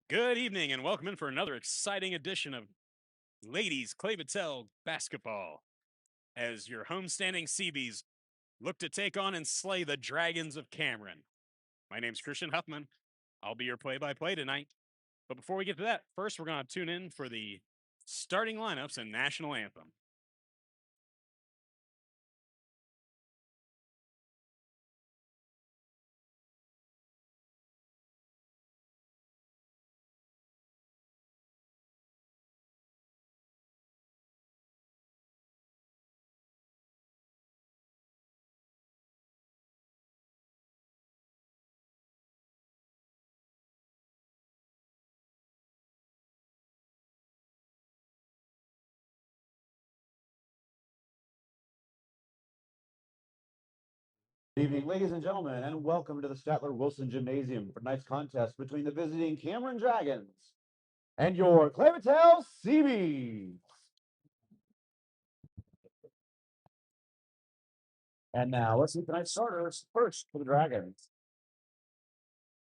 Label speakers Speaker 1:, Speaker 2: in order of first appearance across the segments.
Speaker 1: Good evening and welcome in for another exciting edition of Ladies Clay-Battelle Basketball as your homestanding Seabees look to take on and slay the Dragons of Cameron. My name's Christian Huffman. I'll be your play-by-play tonight. But before we get to that, first we're going to tune in for the starting lineups and national anthem.
Speaker 2: Good evening, ladies and gentlemen, and welcome to the Statler Wilson Gymnasium for tonight's contest between the visiting Cameron Dragons and your Clay-Battelle Seabees. And now let's see tonight's starters. First for the Dragons,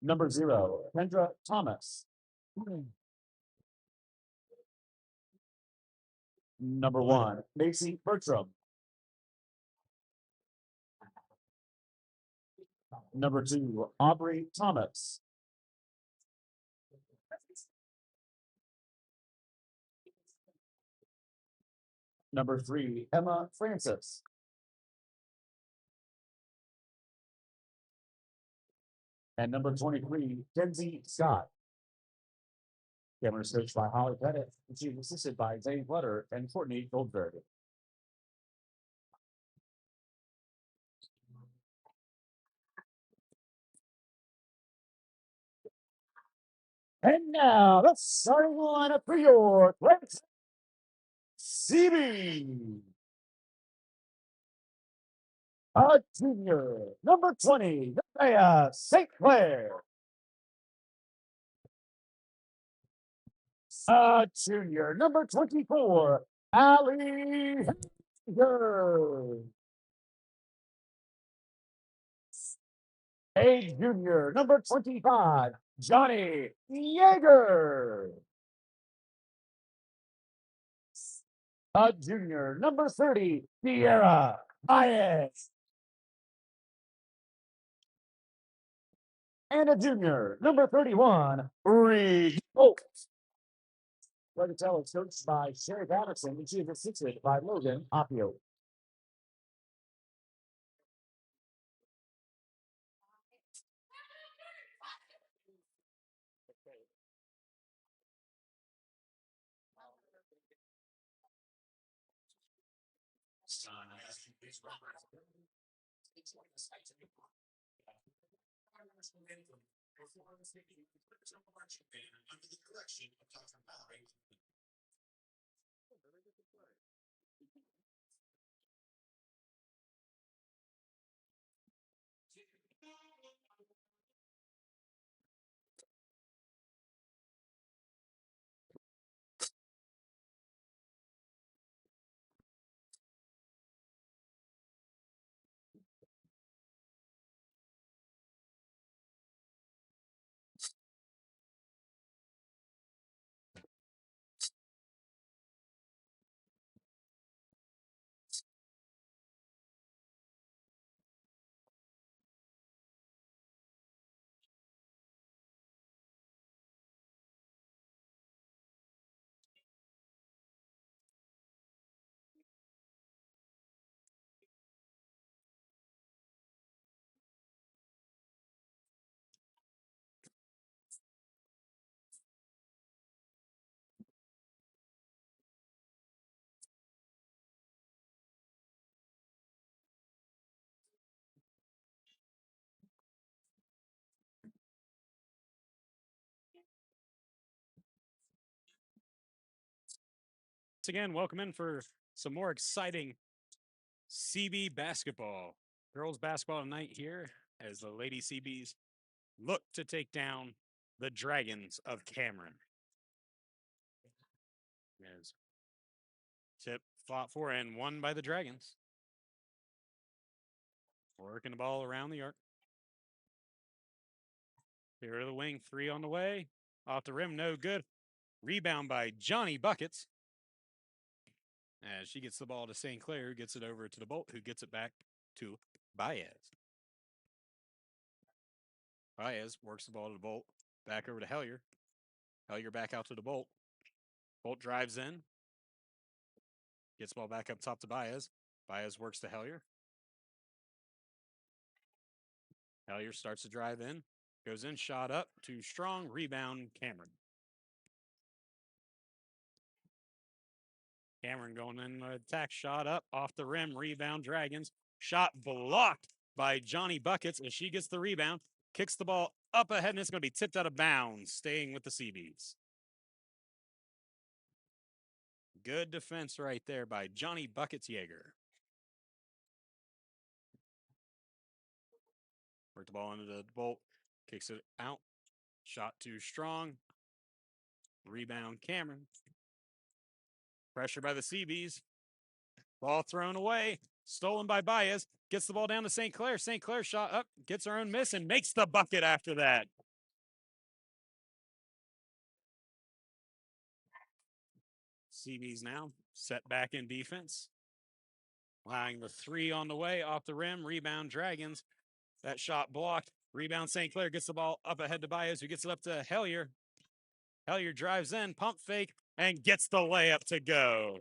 Speaker 2: number 0, Kendra Thomas. Number 1, Macy Bertram. Number 2, Aubrey Thomas. Number 3, Emma Francis. And number 23, Kenzie Scott. Cameron is coached by Holly Pettit, and she's assisted by Zane Flutter and Courtney Goldberg. And now the starting lineup for your Clay-Battelle CB. A junior, number 20, Nevaeh St. Clair. A junior, number 24, Ali Hager. A junior, number 25, Johnny Yeager. A junior, number 30, Sierra Baez. And a junior, number 31, Reed Oak. Clay-Battelle is coached by Sherry Patterson, and she is assisted by Logan Appio.
Speaker 1: Once again, welcome in for some more exciting CB basketball. Girls basketball tonight here as the Lady CBs look to take down the Dragons of Cameron. As tip fought for and won by the Dragons. Working the ball around the arc. Clear to the wing, 3 on the way. Off the rim, no good. Rebound by Johnny Buckets. As she gets the ball to St. Clair, who gets it over to the Bolt, who gets it back to Baez. Baez works the ball to the Bolt, back over to Hellier. Hellier back out to the Bolt. Bolt drives in. Gets the ball back up top to Baez. Baez works to Hellier. Hellier starts to drive in. Goes in, shot up, too strong. Rebound, Cameron. Cameron going in attack, shot up, off the rim, rebound, Dragons. Shot blocked by Johnny Buckets as she gets the rebound. Kicks the ball up ahead, and it's going to be tipped out of bounds, staying with the CBs. Good defense right there by Johnny Buckets Yeager. Worked the ball into the Bolt, kicks it out. Shot too strong. Rebound, Cameron. Pressure by the CBs. Ball thrown away. Stolen by Baez. Gets the ball down to St. Clair. St. Clair shot up, gets her own miss, and makes the bucket after that. CBs now set back in defense. Allowing the three on the way, off the rim, rebound Dragons. That shot blocked. Rebound St. Clair gets the ball up ahead to Baez, who gets it up to Hellier. Hellier drives in, pump fake, and gets the layup to go.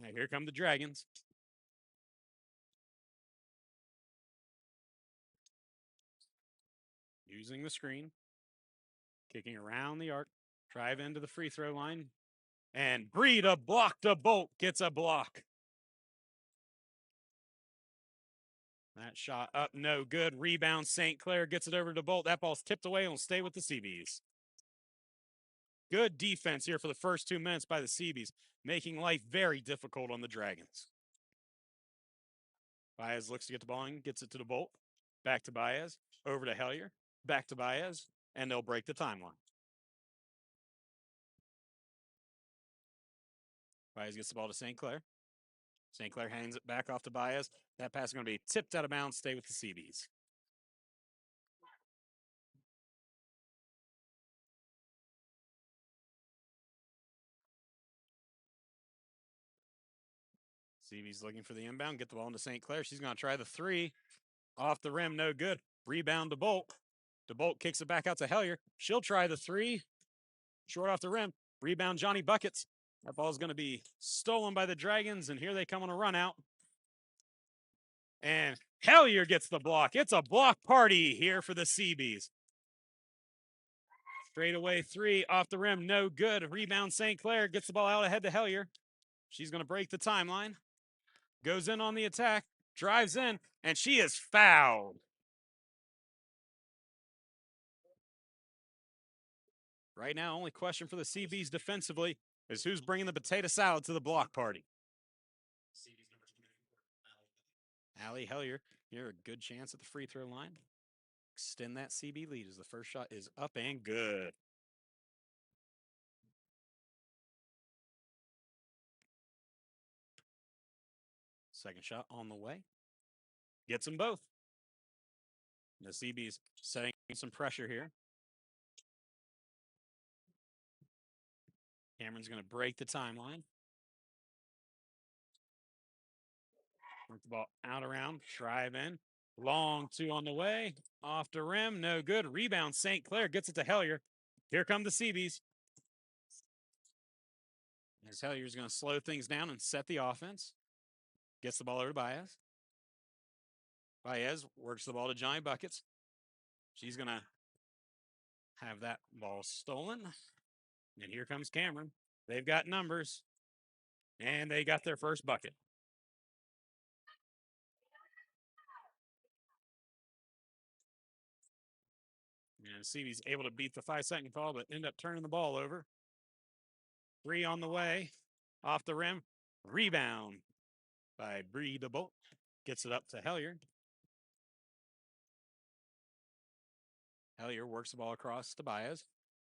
Speaker 1: Now here come the Dragons. Using the screen. Kicking around the arc. Drive into the free throw line. And Breida blocked a Bolt. Gets a block. That shot up, no good. Rebound, St. Clair gets it over to Bolt. That ball's tipped away and will stay with the CBs. Good defense here for the first 2 minutes by the CBs, making life very difficult on the Dragons. Baez looks to get the ball and gets it to the Bolt. Back to Baez, over to Hellier, back to Baez, and they'll break the timeline. Baez gets the ball to St. Clair. St. Clair hands it back off to Baez. That pass is going to be tipped out of bounds, stay with the CBs. CB's looking for the inbound, get the ball into St. Clair. She's going to try the three. Off the rim, no good. Rebound to Bolt. DeBolt kicks it back out to Hellier. She'll try the three. Short off the rim. Rebound, Johnny Buckets. That ball is going to be stolen by the Dragons, and here they come on a run out. And Hellier gets the block. It's a block party here for the CBs. Straightaway three off the rim, no good. Rebound, St. Clair gets the ball out ahead to Hellier. She's going to break the timeline. Goes in on the attack, drives in, and she is fouled. Right now, only question for the CBs defensively is who's bringing the potato salad to the block party. Allie Hellier, here a good chance at the free throw line. Extend that CB lead as the first shot is up and good. Second shot on the way. Gets them both. The CB's setting some pressure here. Cameron's going to break the timeline. Work the ball out around, drive in. Long two on the way. Off the rim, no good. Rebound, St. Clair gets it to Hellier. Here come the CBs. As Hellier's going to slow things down and set the offense. Gets the ball over to Baez. Baez works the ball to Johnny Buckets. She's going to have that ball stolen. And here comes Cameron. They've got numbers. And they got their first bucket. And CB's able to beat the 5-second call, but end up turning the ball over. Three on the way. Off the rim. Rebound by Breida Bolt. Gets it up to Hellier. Hellier works the ball across to Baez.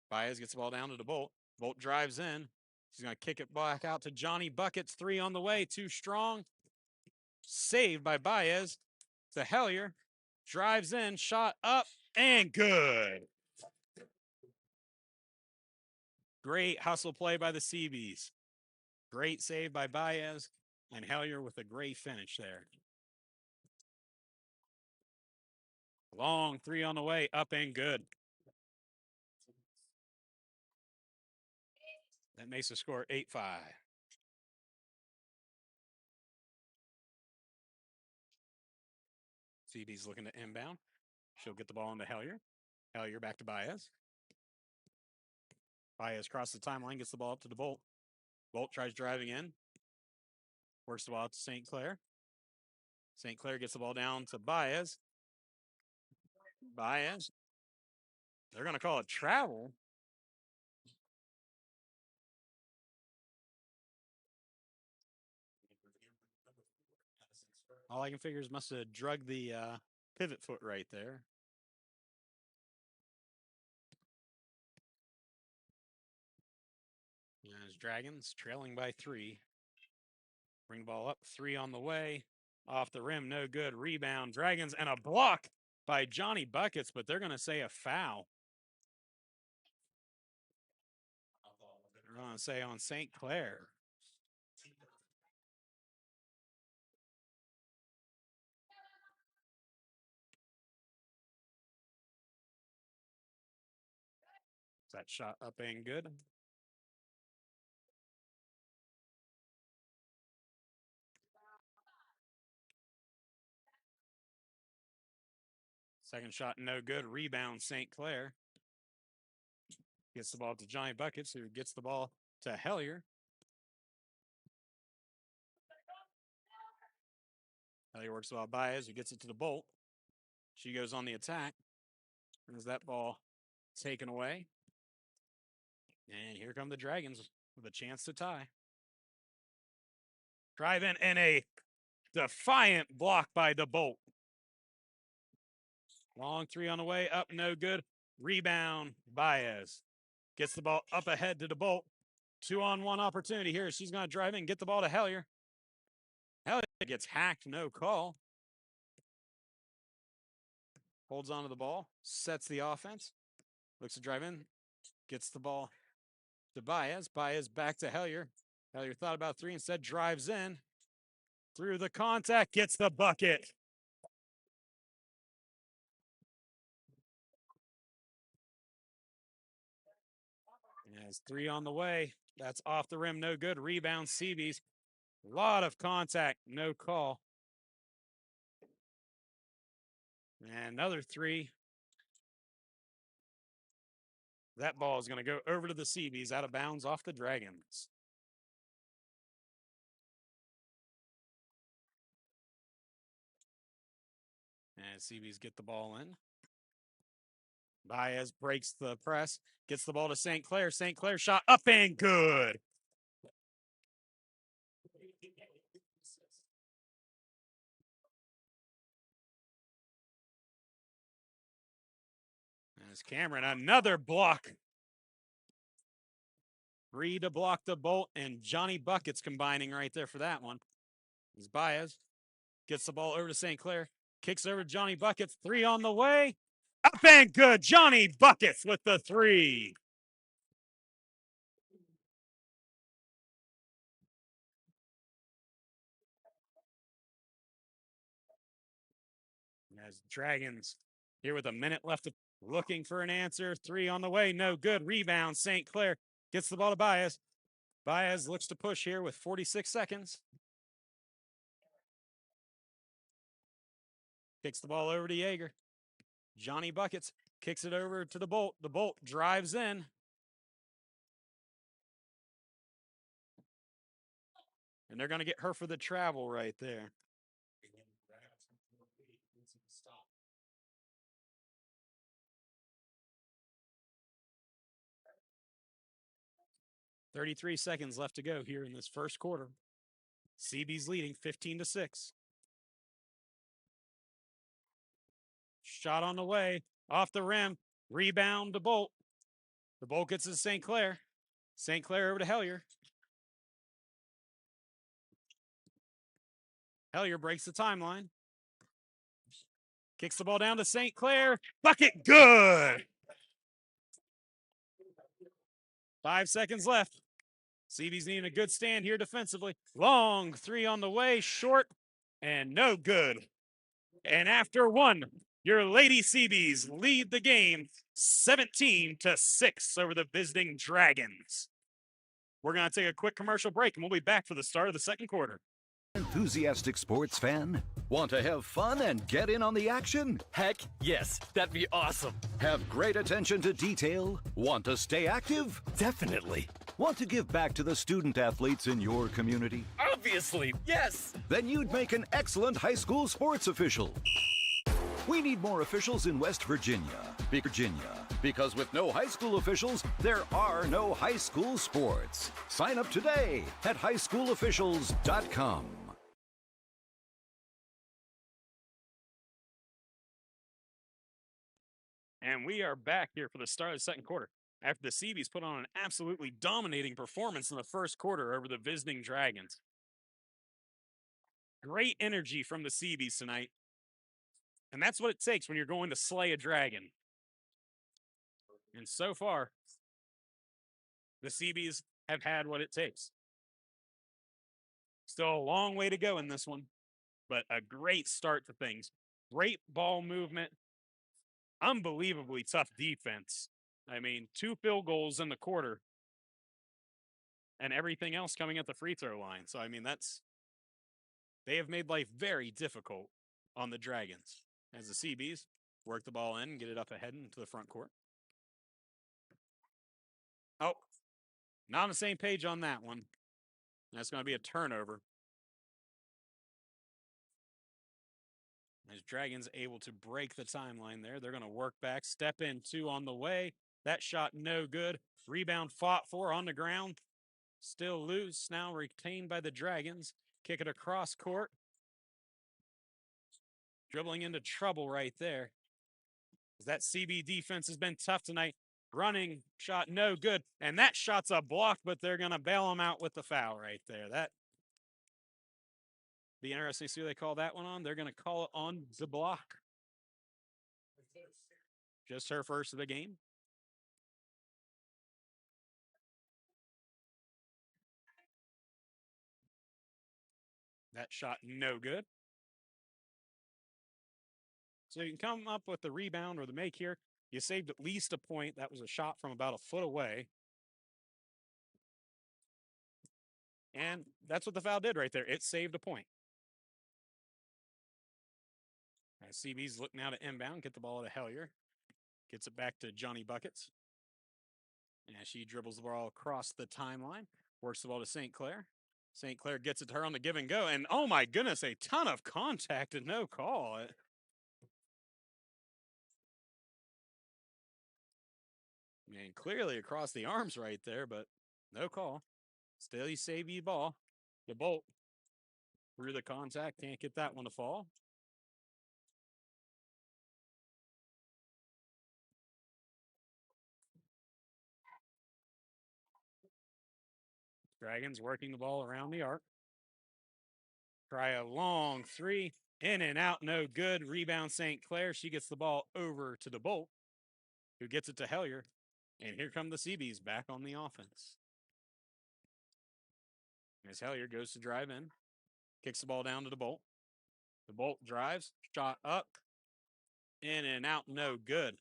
Speaker 1: Baez gets the ball down to the Bolt. Bolt drives in. She's going to kick it back out to Johnny Buckets. Three on the way. Too strong. Saved by Baez to Hellier. Drives in. Shot up and good. Great hustle play by the Seabees. Great save by Baez, and Hellier with a great finish there. Long three on the way, up and good. That makes the score 8-5. Seabees looking to inbound. She'll get the ball into Hellier. Hellier back to Baez. Baez crosses the timeline, gets the ball up to the Bolt. Bolt tries driving in. Works the ball out to St. Clair. St. Clair gets the ball down to Baez. Baez. They're going to call it travel. All I can figure is must have drugged the pivot foot right there. As Dragons trailing by 3. Bring the ball up, 3 on the way. Off the rim, no good. Rebound, Dragons, and a block by Johnny Buckets, but they're going to say a foul. They're going to say on St. Clair. That shot up and good. Second shot, no good. Rebound, St. Clair. Gets the ball to Johnny Buckets, who gets the ball to Hellier. Hellier works the ball Baez, who gets it to the Bolt. She goes on the attack. There's that ball taken away. And here come the Dragons with a chance to tie. Drive in and a defiant block by the Bolt. Long three on the way, up, no good. Rebound, Baez. Gets the ball up ahead to the Bolt. 2-on-1 opportunity here. She's going to drive in, get the ball to Hellier. Hellier gets hacked, no call. Holds onto the ball, sets the offense. Looks to drive in, gets the ball to Baez. Baez back to Hellier. Hellier thought about 3, instead drives in. Through the contact, gets the bucket. Has 3 on the way. That's off the rim, no good. Rebound, Seabees. A lot of contact, no call. And another 3. That ball is going to go over to the Seabees, out of bounds off the Dragons. And Seabees get the ball in. Baez breaks the press, gets the ball to St. Clair. St. Clair shot up and good. As Cameron, another block. 3 to block the Bolt, and Johnny Buckets combining right there for that one. As Baez gets the ball over to St. Clair, kicks over to Johnny Buckets. 3 on the way. Up and good. Johnny Buckets with the 3. As Dragons here with a minute left, looking for an answer. 3 on the way. No good. Rebound. St. Clair gets the ball to Baez. Baez looks to push here with 46 seconds. Kicks the ball over to Yeager. Johnny Buckets kicks it over to the Bolt. The Bolt drives in. And they're going to get her for the travel right there. .33 seconds left to go here in this first quarter. CB's leading 15-6. Shot on the way, off the rim, rebound to Bolt. The Bolt gets to St. Clair. St. Clair over to Hellier. Hellier breaks the timeline. Kicks the ball down to St. Clair. Bucket good. 5 seconds left. CB's needing a good stand here defensively. Long three on the way, short, and no good. And after one, your Lady CBs lead the game 17-6 over the visiting Dragons. We're going to take a quick commercial break, and we'll be back for the start of the second quarter.
Speaker 3: Enthusiastic sports fan? Want to have fun and get in on the action?
Speaker 4: Heck yes, that'd be awesome.
Speaker 3: Have great attention to detail? Want to stay active?
Speaker 4: Definitely.
Speaker 3: Want to give back to the student athletes in your community?
Speaker 4: Obviously, yes.
Speaker 3: Then you'd make an excellent high school sports official. We need more officials in West Virginia. Because with no high school officials, there are no high school sports. Sign up today at highschoolofficials.com.
Speaker 1: And we are back here for the start of the second quarter after the CBs put on an absolutely dominating performance in the first quarter over the visiting Dragons. Great energy from the CBs tonight. And that's what it takes when you're going to slay a dragon. And so far, the CBs have had what it takes. Still a long way to go in this one, but a great start to things. Great ball movement. Unbelievably tough defense. I mean, 2 field goals in the quarter and everything else coming at the free throw line. So, I mean, they have made life very difficult on the Dragons as the CBs work the ball in, get it up ahead into the front court. Oh, not on the same page on that one. That's going to be a turnover. As Dragons able to break the timeline there. They're going to work back, step in 2 on the way. That shot no good. Rebound fought for on the ground. Still loose, now retained by the Dragons. Kick it across court. Dribbling into trouble right there. That CB defense has been tough tonight. Running shot no good. And that shot's a block, but they're going to bail them out with the foul right there. That be interesting to see what they call that one on. They're going to call it on the block. Just her first of the game. That shot no good. So you can come up with the rebound or the make here. You saved at least a point. That was a shot from about a foot away. And that's what the foul did right there. It saved a point. As CB's looking now to inbound, get the ball to Hellier. Gets it back to Johnny Buckets. And she dribbles the ball across the timeline. Works the ball to St. Clair. St. Clair gets it to her on the give and go. And oh my goodness, a ton of contact and no call. Man, clearly across the arms right there, but no call. Still, you save your ball. The Bolt through the contact. Can't get that one to fall. Dragons working the ball around the arc. Try a long 3. In and out, no good. Rebound St. Clair. She gets the ball over to the Bolt, who gets it to Hellier. And here come the CBs back on the offense. As Hellier goes to drive in. Kicks the ball down to the Bolt. The Bolt drives. Shot up. In and out, no good.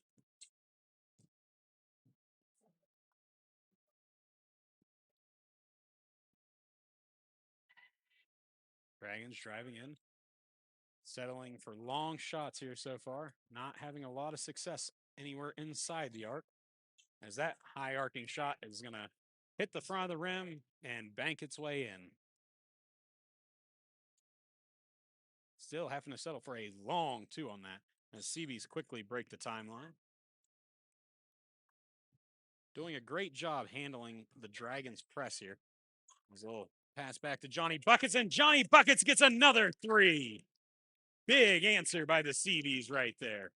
Speaker 1: Dragons driving in. Settling for long shots here so far. Not having a lot of success anywhere inside the arc. As that high arcing shot is going to hit the front of the rim and bank its way in. Still having to settle for a long 2 on that. As CBs quickly break the timeline. Doing a great job handling the Dragons' press here. There's a little pass back to Johnny Buckets, and Johnny Buckets gets another 3. Big answer by the CBs right there.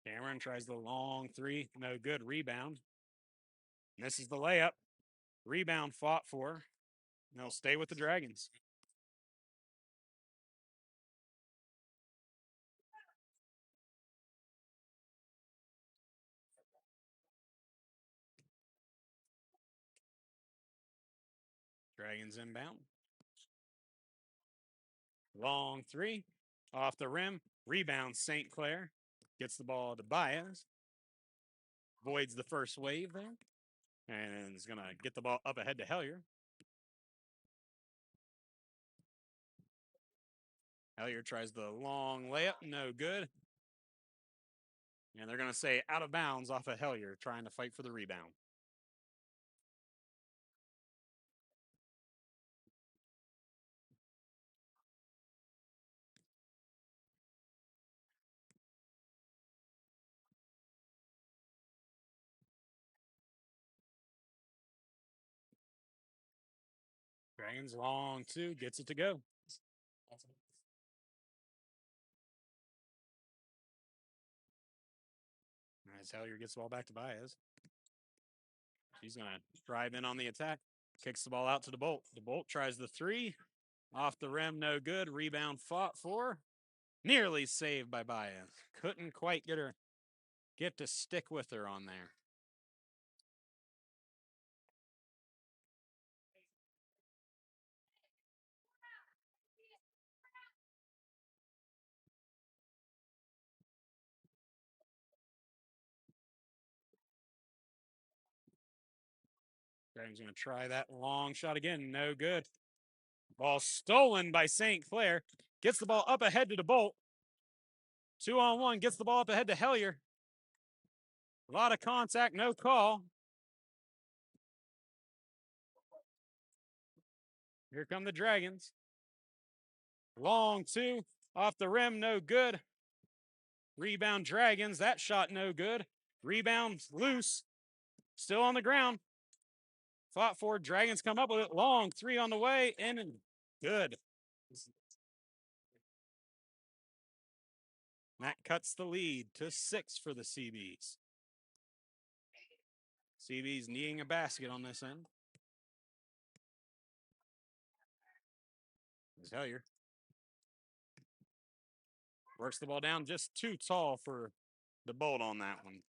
Speaker 1: Cameron tries the long 3. No good. Rebound. Misses the layup. Rebound fought for. And they'll stay with the Dragons. Dragons inbound. Long three. Off the rim. Rebound St. Clair. Gets the ball to Baez. Voids the first wave there. And is going to get the ball up ahead to Hellier. Hellier tries the long layup. No good. And they're going to say out of bounds off of Hellier, trying to fight for the rebound. Dragons long two, gets it to go. As Hellier gets the ball back to Baez. She's going to drive in on the attack. Kicks the ball out to DeBolt. DeBolt tries the three. Off the rim, no good. Rebound fought for. Nearly saved by Baez. Couldn't quite get to stick with her on there. Dragons going to try that long shot again. No good. Ball stolen by St. Clair. Gets the ball up ahead to DeBolt. 2-on-1. Gets the ball up ahead to Hellier. A lot of contact, no call. Here come the Dragons. Long two. Off the rim, no good. Rebound Dragons. That shot no good. Rebound loose. Still on the ground. Fought for. Dragons come up with it. Long three on the way. In and good. That cuts the lead to 6 for the CBs. CBs needing a basket on this end. As Hellier works the ball down, just too tall for the Bolt on that one.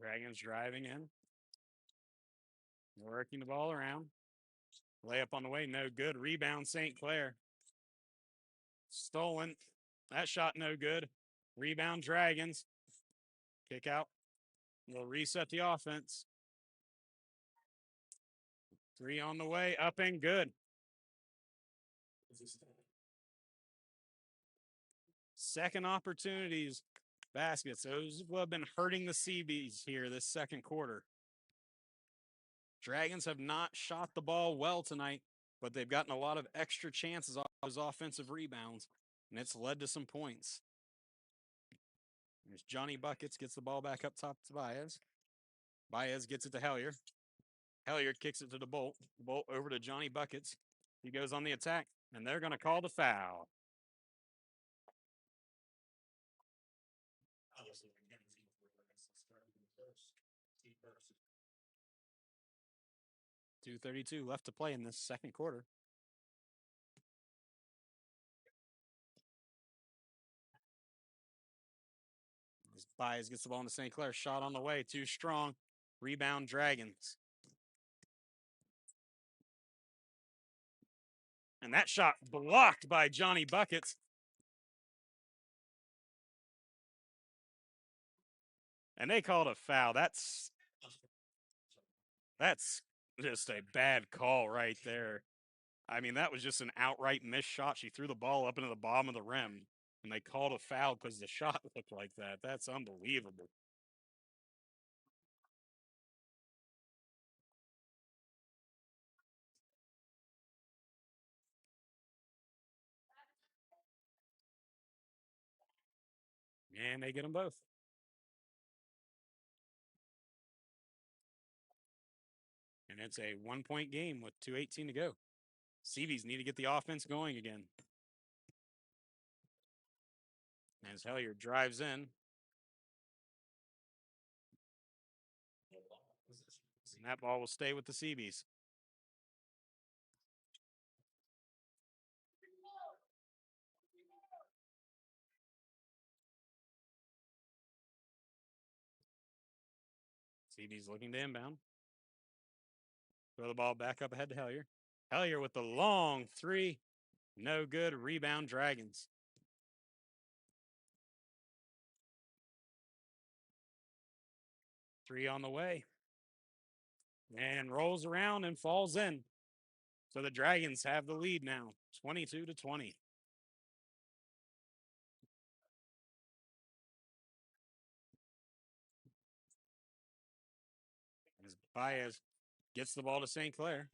Speaker 1: Dragons driving in. Working the ball around. Layup on the way, no good. Rebound St. Clair. Stolen. That shot no good. Rebound Dragons. Kick out. We'll reset the offense. 3 on the way, up and good. Second opportunities, baskets. Those have been hurting the CBs here this second quarter. Dragons have not shot the ball well tonight, but they've gotten a lot of extra chances off those offensive rebounds, and it's led to some points. There's Johnny Buckets, gets the ball back up top to Baez. Baez gets it to Hellier. Hellier kicks it to DeBolt. DeBolt over to Johnny Buckets. He goes on the attack, and they're going to call the foul. 2:32 left to play in this second quarter. As Baez gets the ball into St. Clair. Shot on the way. Too strong. Rebound Dragons. And that shot blocked by Johnny Buckets. And they called a foul. That's just a bad call right there. I mean, that was just an outright missed shot. She threw the ball up into the bottom of the rim, and they called a foul because the shot looked like that. That's unbelievable. And they get them both. And it's a 1-point game with 2:18 to go. CBs need to get the offense going again. As Hellier drives in. And that ball will stay with the Seabees. Seabees looking to inbound. Throw the ball back up ahead to Hellier. Hellier with the long three. No good. Rebound Dragons. Three on the way. And rolls around and falls in. So the Dragons have the lead now, 22-20. As Baez gets the ball to St. Clair.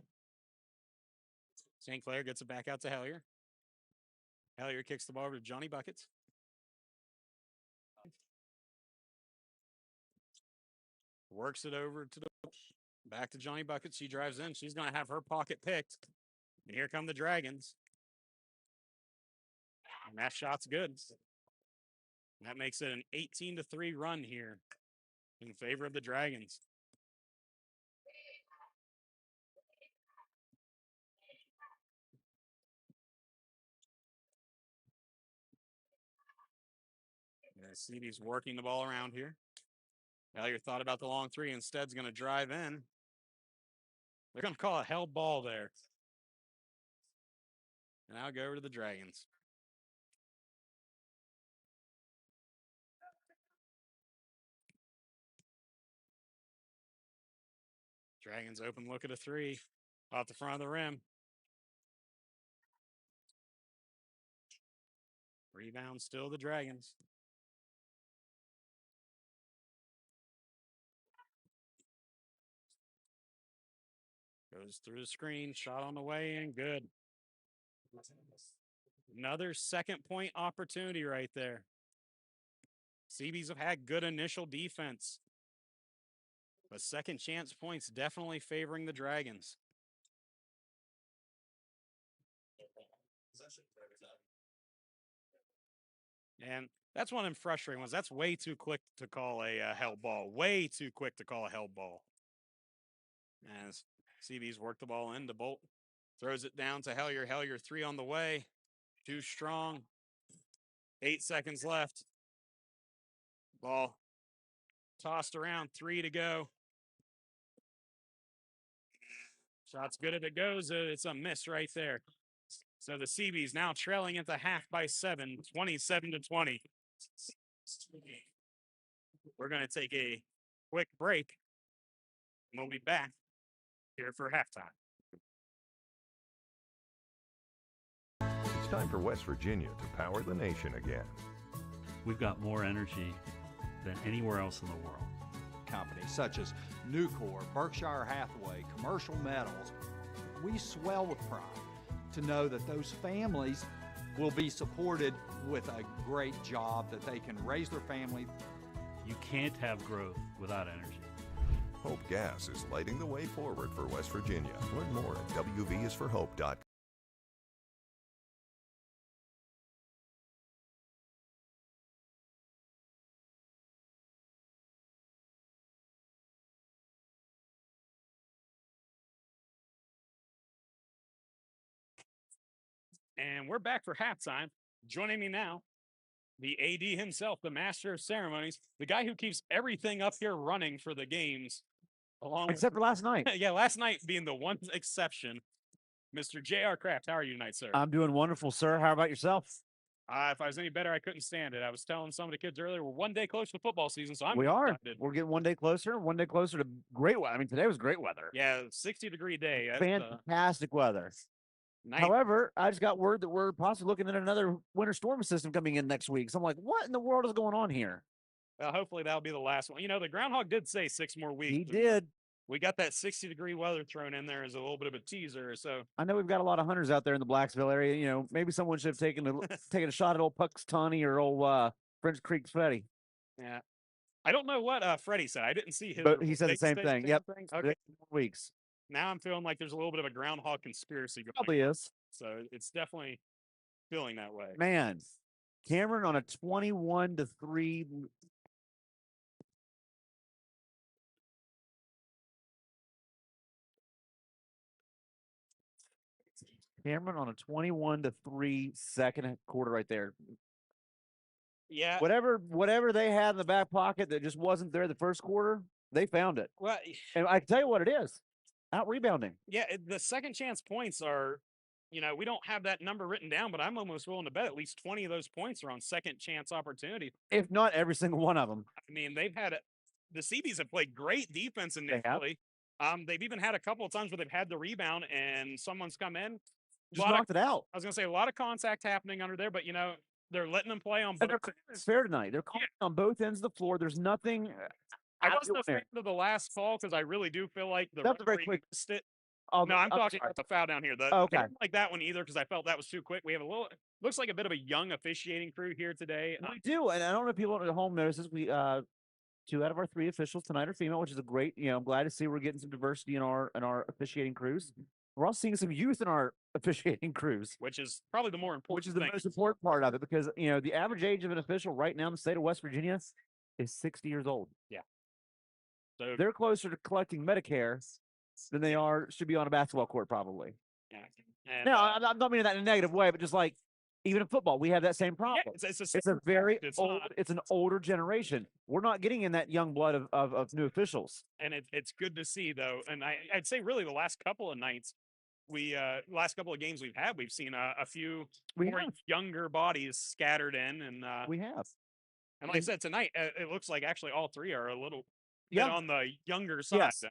Speaker 1: St. Clair gets it back out to Hellier. Hellier kicks the ball over to Johnny Buckets. Works it over to the back to Johnny Buckets. She drives in. She's going to have her pocket picked. And here come the Dragons. And that shot's good. That makes it an 18-3 run here in favor of the Dragons. CD's working the ball around here. Hellier thought about the long three. Instead, is going to drive in. They're going to call a held ball there. And I'll go over to the Dragons. Dragons open look at a three. Off the front of the rim. Rebound still the Dragons. Goes through the screen. Shot on the way and good. Another second point opportunity right there. Seabees have had good initial defense. But second chance points definitely favoring the Dragons. And that's one of them frustrating ones. That's way too quick to call a held ball. Way too quick to call a held ball. As CB's work the ball into Bolt. Throws it down to Hellier. Hellier three on the way. Too strong. 8 seconds left. Ball tossed around. 3 to go. Shot's good if it goes. It's a miss right there. So the Seabees now trailing at the half by 7, 27-20. We're going to take a quick break. And we'll be back here for halftime.
Speaker 5: It's time for West Virginia to power the nation again.
Speaker 6: We've got more energy than anywhere else in the world.
Speaker 7: Companies such as Nucor, Berkshire Hathaway, Commercial Metals, we swell with pride to know that those families will be supported with a great job, that they can raise their family.
Speaker 6: You can't have growth without energy.
Speaker 5: Hope Gas is lighting the way forward for West Virginia. Learn more at wvisforhope.com.
Speaker 1: And we're back for halftime. Joining me now, the AD himself, the master of ceremonies, the guy who keeps everything up here running for the games.
Speaker 2: Except for last night.
Speaker 1: Yeah, last night being the one exception. Mr. J.R. Kraft, how are you tonight, sir?
Speaker 2: I'm doing wonderful, sir. How about yourself?
Speaker 1: If I was any better, I couldn't stand it. I was telling some of the kids earlier, we're one day closer to football season, so I'm excited.
Speaker 2: We're getting one day closer to great weather. I mean, today was great weather.
Speaker 1: Yeah, 60-degree day.
Speaker 2: Fantastic weather. However, I just got word that we're possibly looking at another winter storm system coming in next week. So I'm like, what in the world is going on here?
Speaker 1: Well, hopefully that'll be the last one. You know, the groundhog did say 6 more weeks.
Speaker 2: He did.
Speaker 1: We got that 60-degree weather thrown in there as a little bit of a teaser. So
Speaker 2: I know we've got a lot of hunters out there in the Blacksville area. You know, maybe someone should have taken a shot at old Puxtawny or old French Creek Freddy.
Speaker 1: Yeah. I don't know what Freddie said. I didn't see his.
Speaker 2: But he said the same thing. Yep.
Speaker 1: Okay.
Speaker 2: Weeks.
Speaker 1: Now I'm feeling like there's a little bit of a groundhog conspiracy going on.
Speaker 2: Probably is.
Speaker 1: So it's definitely feeling that way.
Speaker 2: Man, Cameron on a 21-3. Cameron on a 21-3 second quarter right there.
Speaker 1: Yeah.
Speaker 2: Whatever they had in the back pocket that just wasn't there the first quarter, they found it.
Speaker 1: Well,
Speaker 2: And I can tell you what it is. Out rebounding.
Speaker 1: yeah, the second chance points are, we don't have that number written down, but I'm almost willing to bet at least 20 of those points are on second chance opportunity.
Speaker 2: If not every single one of them.
Speaker 1: I mean, the CBs have played great defense
Speaker 2: They have.
Speaker 1: initially. They've even had a couple of times where they've had the rebound and someone's come in.
Speaker 2: Just knocked it out.
Speaker 1: I was going to say a lot of contact happening under there, but they're letting them play on
Speaker 2: And
Speaker 1: both.
Speaker 2: they're calling it fair tonight. They're calling on both ends of the floor. There's nothing.
Speaker 1: I wasn't a fan of the last call because I really do feel like the
Speaker 2: That was very
Speaker 1: referee
Speaker 2: quick.
Speaker 1: missed it.
Speaker 2: Oh,
Speaker 1: No, I'm talking
Speaker 2: sorry.
Speaker 1: about the foul down here.
Speaker 2: Okay.
Speaker 1: I didn't like that one either because I felt that was too quick. We have looks like a bit of a young officiating crew here today.
Speaker 2: We do, and I don't know if people at home notices. We 2 out of our 3 officials tonight are female, which is a great. I'm glad to see we're getting some diversity in our officiating crews. We're also seeing some youth in our officiating crews,
Speaker 1: which is probably the more important.
Speaker 2: Which is the
Speaker 1: thing.
Speaker 2: most important part of it, because the average age of an official right now in the state of West Virginia is 60 years old.
Speaker 1: Yeah, so
Speaker 2: they're closer to collecting Medicare than they should be on a basketball court, probably.
Speaker 1: Yeah. And,
Speaker 2: now, I'm not meaning that in a negative way, but just like even in football, we have that same problem.
Speaker 1: Yeah,
Speaker 2: it's a very old. It's an older generation. We're not getting in that young blood of new officials.
Speaker 1: And it's good to see though, and I'd say really the last couple of nights. Last couple of games we've seen a few more younger bodies scattered in, and
Speaker 2: we have.
Speaker 1: And like I said tonight, it looks like actually all 3 are a little bit on the younger side.
Speaker 2: Yes.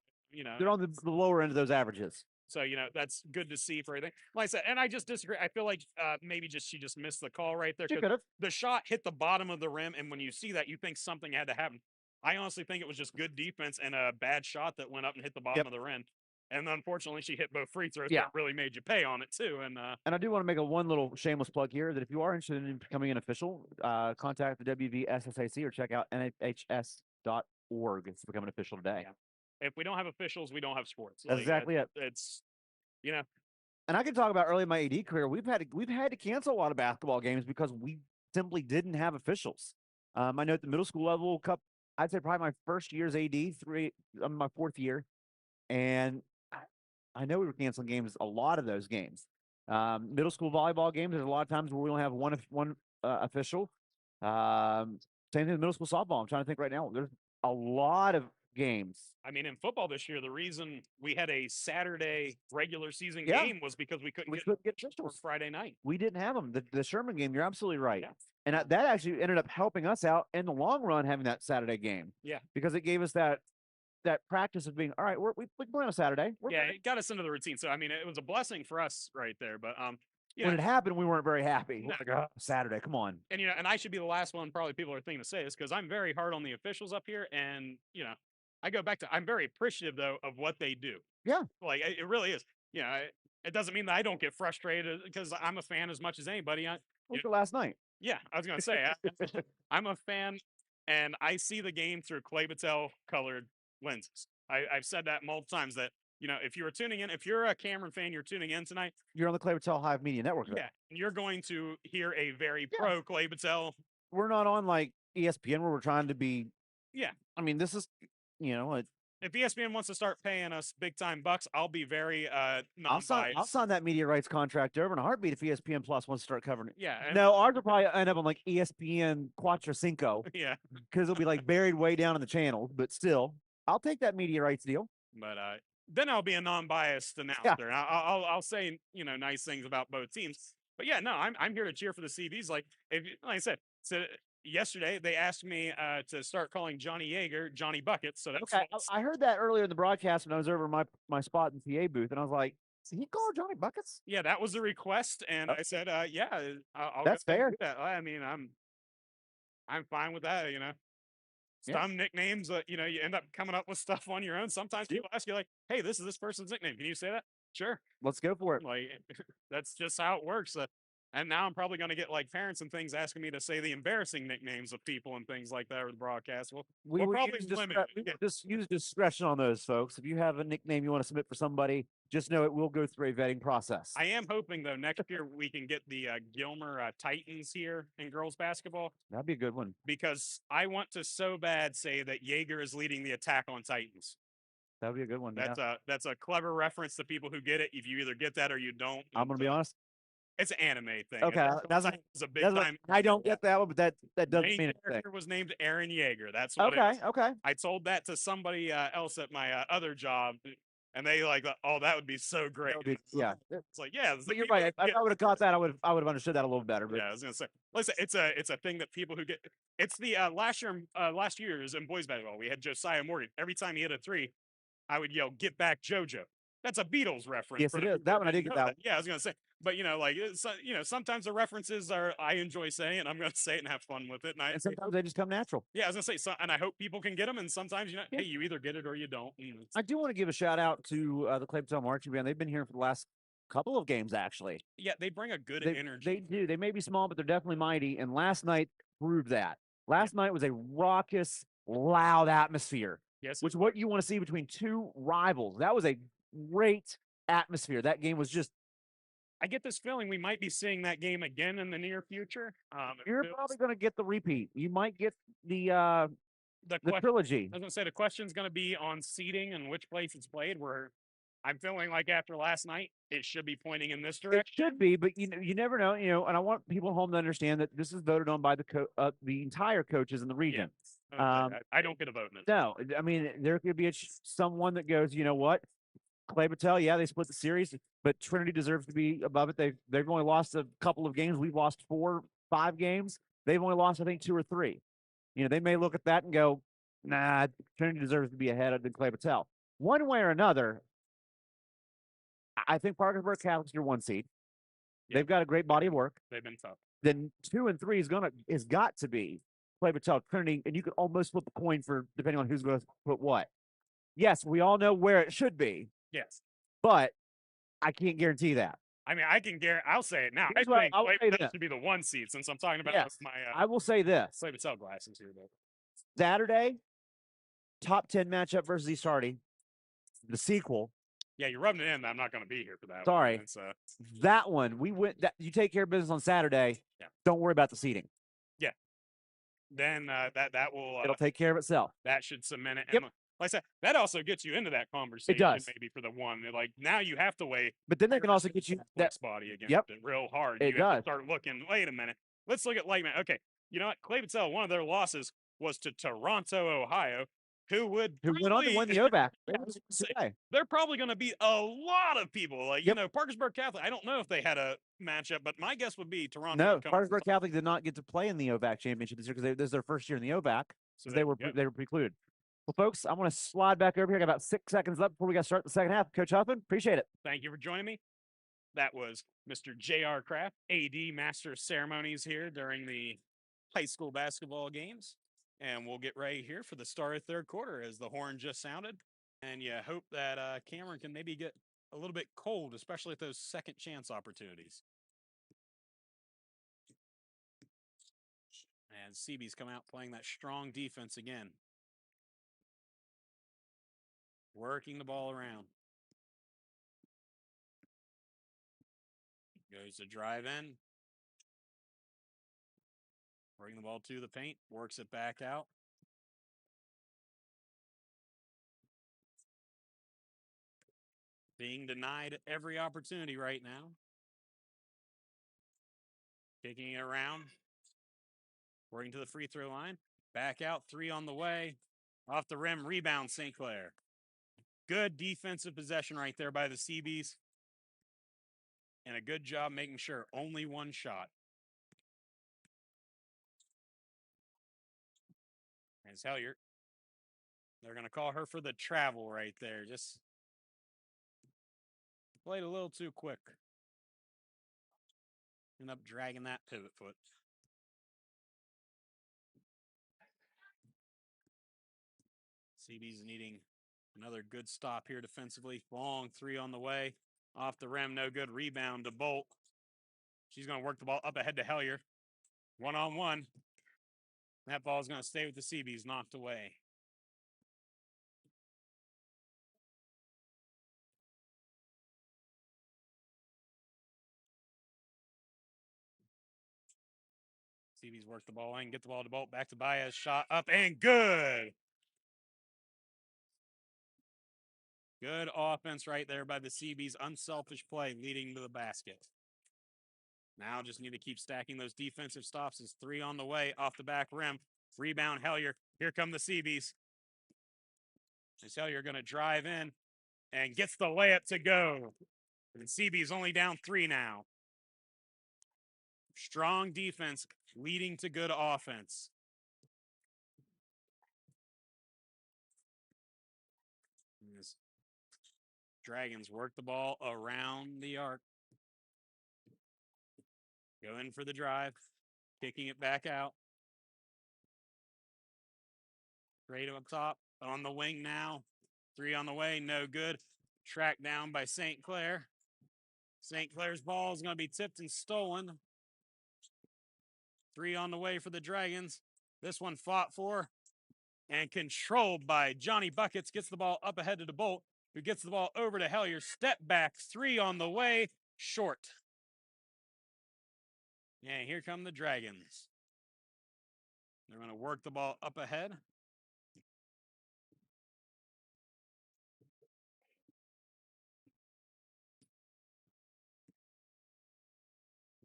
Speaker 2: They're on the lower end of those averages.
Speaker 1: So that's good to see for everything. Like I said, and I just disagree. I feel like maybe she just missed the call right there.
Speaker 2: She could have.
Speaker 1: The shot hit the bottom of the rim, and when you see that, you think something had to happen. I honestly think it was just good defense and a bad shot that went up and hit the bottom of the rim. And unfortunately, she hit both free throws. That really made you pay on it too. And
Speaker 2: I do want to make one little shameless plug here that if you are interested in becoming an official, contact the WVSSAC or check out nhs.org to become an official today.
Speaker 1: Yeah. If we don't have officials, we don't have sports.
Speaker 2: That's exactly it.
Speaker 1: It's
Speaker 2: And I can talk about early in my AD career. We've had to cancel a lot of basketball games because we simply didn't have officials. I know at the middle school level, I'd say probably my first year's AD, my 4th year, and I know we were canceling games, a lot of those games. Middle school volleyball games, there's a lot of times where we only have one official. Same thing with middle school softball. I'm trying to think right now. There's a lot of games.
Speaker 1: I mean, in football this year, the reason we had a Saturday regular season game was because we couldn't get officials Friday night.
Speaker 2: We didn't have them. The Sherman game, you're absolutely right. Yeah. And that actually ended up helping us out in the long run having that Saturday game.
Speaker 1: Yeah.
Speaker 2: Because it gave us that practice of being, all right, we play on a Saturday.
Speaker 1: It got us into the routine. So, I mean, it was a blessing for us right there. But
Speaker 2: when it happened, we weren't very happy. No. Like, Saturday, come on.
Speaker 1: And, and I should be the last one probably people are thinking to say this because I'm very hard on the officials up here. And, I go back to, I'm very appreciative, though, of what they do.
Speaker 2: Yeah.
Speaker 1: Like, it really is. It doesn't mean that I don't get frustrated because I'm a fan as much as anybody.
Speaker 2: Look at last night.
Speaker 1: Yeah, I was going to say, I'm a fan, and I see the game through Clay-Battelle colored lenses. I've said that multiple times that, if you were tuning in, if you're a Cameron fan, you're tuning in tonight.
Speaker 2: You're on the Clay-Battelle Hive Media Network.
Speaker 1: Yeah, and you're going to hear a very pro Clay-Battelle.
Speaker 2: We're not on like ESPN where we're trying to be.
Speaker 1: Yeah.
Speaker 2: I mean, this is,
Speaker 1: if ESPN wants to start paying us big time bucks, I'll be very non-biased.
Speaker 2: I'll sign that media rights contract over in a heartbeat if ESPN Plus wants to start covering it.
Speaker 1: Yeah.
Speaker 2: No, ours will probably end up on like ESPN Cuatro Cinco.
Speaker 1: Yeah.
Speaker 2: Because it'll be like buried way down in the channel, but still, I'll take that media rights deal.
Speaker 1: But then I'll be a non-biased announcer. Yeah. I'll say nice things about both teams. But yeah, no, I'm here to cheer for the CBs. Like I said, yesterday they asked me to start calling Johnny Yeager Johnny Buckets. So that's
Speaker 2: okay. I heard that earlier in the broadcast when I was over my spot in the PA booth, and I was like, "Did he call Johnny Buckets?"
Speaker 1: Yeah, that was the request, and I said, "Yeah, I'll
Speaker 2: that's fair."
Speaker 1: That. I mean, I'm fine with that. Some nicknames, you end up coming up with stuff on your own. Sometimes people ask you like, "Hey, this is this person's nickname. Can you say that?" Sure.
Speaker 2: Let's go for it.
Speaker 1: Like, that's just how it works. And now I'm probably going to get like parents and things asking me to say the embarrassing nicknames of people and things like that over the broadcast. Well, we'll probably limit it.
Speaker 2: Just use discretion on those folks. If you have a nickname you want to submit for somebody, just know it will go through a vetting process.
Speaker 1: I am hoping though next year we can get the Gilmer Titans here in girls basketball.
Speaker 2: That'd be a good one
Speaker 1: because I want to so bad say that Yeager is leading the attack on Titans.
Speaker 2: That would be a good one.
Speaker 1: That's a clever reference to people who get it. If you either get that or you don't.
Speaker 2: I'm gonna be honest.
Speaker 1: It's an anime thing.
Speaker 2: Okay,
Speaker 1: It's a big time.
Speaker 2: I don't get that one, but that doesn't
Speaker 1: Main
Speaker 2: mean anything.
Speaker 1: character was named Aaron Yeager. That's what it
Speaker 2: Okay,
Speaker 1: is.
Speaker 2: okay.
Speaker 1: I told that to somebody else at my other job, and they like, oh, that would be so great.
Speaker 2: Yeah.
Speaker 1: It's like, yeah.
Speaker 2: But you're right. If I would have caught that, I would have understood that a little better. But
Speaker 1: yeah, I was gonna say, listen, it's a thing that people who get. It's the last year's in boys basketball. We had Josiah Morgan. Every time he hit a three, I would yell, "Get back, JoJo." That's a Beatles reference.
Speaker 2: Yes, it is. That one I did get that one.
Speaker 1: Yeah, I was gonna say, but like, sometimes the references are I enjoy saying, and I'm gonna say it and have fun with it.
Speaker 2: And sometimes they just come natural.
Speaker 1: Yeah, I was gonna say, and I hope people can get them. And sometimes hey, you either get it or you don't.
Speaker 2: I do want to give a shout out to the Clay-Battelle marching band. They've been here for the last couple of games, actually.
Speaker 1: Yeah, they bring a good energy.
Speaker 2: They do. They may be small, but they're definitely mighty. And last night proved that. Last night was a raucous, loud atmosphere.
Speaker 1: Yes,
Speaker 2: which what you want to see between two rivals. That was a great atmosphere. That game was just.
Speaker 1: I get this feeling we might be seeing that game again in the near future.
Speaker 2: You're probably going to get the repeat. You might get the trilogy.
Speaker 1: I was going to say the question's going to be on seeding and which place it's played. Where I'm feeling like after last night, it should be pointing in this direction.
Speaker 2: It should be, but you never know. And I want people at home to understand that this is voted on by the entire coaches in the region.
Speaker 1: Yeah. I don't get a vote in it.
Speaker 2: No, I mean there could be someone that goes, you know what, Clay-Battelle, yeah, they split the series, but Trinity deserves to be above it. They've only lost a couple of games. We've lost 4, 5 games. They've only lost, I think, 2 or 3. They may look at that and go, nah, Trinity deserves to be ahead of the Clay-Battelle. One way or another, I think Parkersburg Catholic's your 1 seed. Yep. They've got a great body of work.
Speaker 1: They've been tough.
Speaker 2: Then 2 and 3 is got to be Clay-Battelle, Trinity, and you could almost flip a coin for depending on who's going to put what. Yes, we all know where it should be.
Speaker 1: Yes,
Speaker 2: but I can't guarantee that.
Speaker 1: I mean, I can guarantee. I'll say it now.
Speaker 2: Here's
Speaker 1: I think
Speaker 2: Clay-Battelle
Speaker 1: should be the 1 seed since I'm talking about my.
Speaker 2: I will say this:
Speaker 1: Clay-Battelle glasses here, though.
Speaker 2: Saturday, top 10 matchup versus East Hardy, the sequel.
Speaker 1: Yeah, you're rubbing it in. I'm not going to be here for that.
Speaker 2: Sorry,
Speaker 1: one.
Speaker 2: That one we went. You take care of business on Saturday.
Speaker 1: Yeah.
Speaker 2: Don't worry about the seating.
Speaker 1: Yeah. Then that will.
Speaker 2: It'll take care of itself.
Speaker 1: That should cement it.
Speaker 2: Yep.
Speaker 1: And like I said, that also gets you into that conversation.
Speaker 2: It does.
Speaker 1: Maybe for the one. Like now you have to weigh.
Speaker 2: But then they can also get you
Speaker 1: that body again.
Speaker 2: Yep.
Speaker 1: Real hard.
Speaker 2: It
Speaker 1: you
Speaker 2: does.
Speaker 1: have to start looking. Wait a minute. Let's look at Lightman. Okay. You know what? Clay-Battelle, one of their losses was to Toronto, Ohio, who went on
Speaker 2: to win the OVAC.
Speaker 1: They're probably going to beat a lot of people. Like, Parkersburg Catholic, I don't know if they had a matchup, but my guess would be Toronto.
Speaker 2: No, Parkersburg Catholic did not get to play in the OVAC championship this year because this is their first year in the OVAC. So they were precluded. Well, folks, I want to slide back over here. I got about 6 seconds left before we got to start the second half. Coach Huffman, appreciate it.
Speaker 1: Thank you for joining me. That was Mr. J.R. Kraft, AD Master of Ceremonies here during the high school basketball games. And we'll get ready here for the start of third quarter as the horn just sounded. And you hope that Cameron can maybe get a little bit cold, especially at those second chance opportunities. And CB's come out playing that strong defense again. Working the ball around. Goes to drive in. Bring the ball to the paint. Works it back out. Being denied every opportunity right now. Kicking it around. Working to the free throw line. Back out. 3 on the way. Off the rim. Rebound St. Clair. Good defensive possession right there by the CBs. And a good job making sure only 1 shot. As Hellier. They're going to call her for the travel right there. Just played a little too quick. End up dragging that pivot foot. CB's needing another good stop here defensively. Long 3 on the way. Off the rim, no good. Rebound to Bolt. She's going to work the ball up ahead to Hellier. 1-on-1. That ball is going to stay with the CBs, knocked away. CB's work the ball in, get the ball to Bolt, back to Baez, shot up and good. Good offense right there by the CB's unselfish play leading to the basket. Now just need to keep stacking those defensive stops. As 3 on the way off the back rim. Rebound Hellier. Here come the CB's. As Hellier going to drive in and gets the layup to go. And CB's only down 3 now. Strong defense leading to good offense. As Dragons work the ball around the arc. Go in for the drive. Kicking it back out. Great up top. On the wing now. 3 on the way. No good. Tracked down by St. Clair. St. Clair's ball is going to be tipped and stolen. 3 on the way for the Dragons. This one fought for and controlled by Johnny Buckets. Gets the ball up ahead to the Bolt, who gets the ball over to Hellier. Step back. 3 on the way. Short. And here come the Dragons. They're going to work the ball up ahead.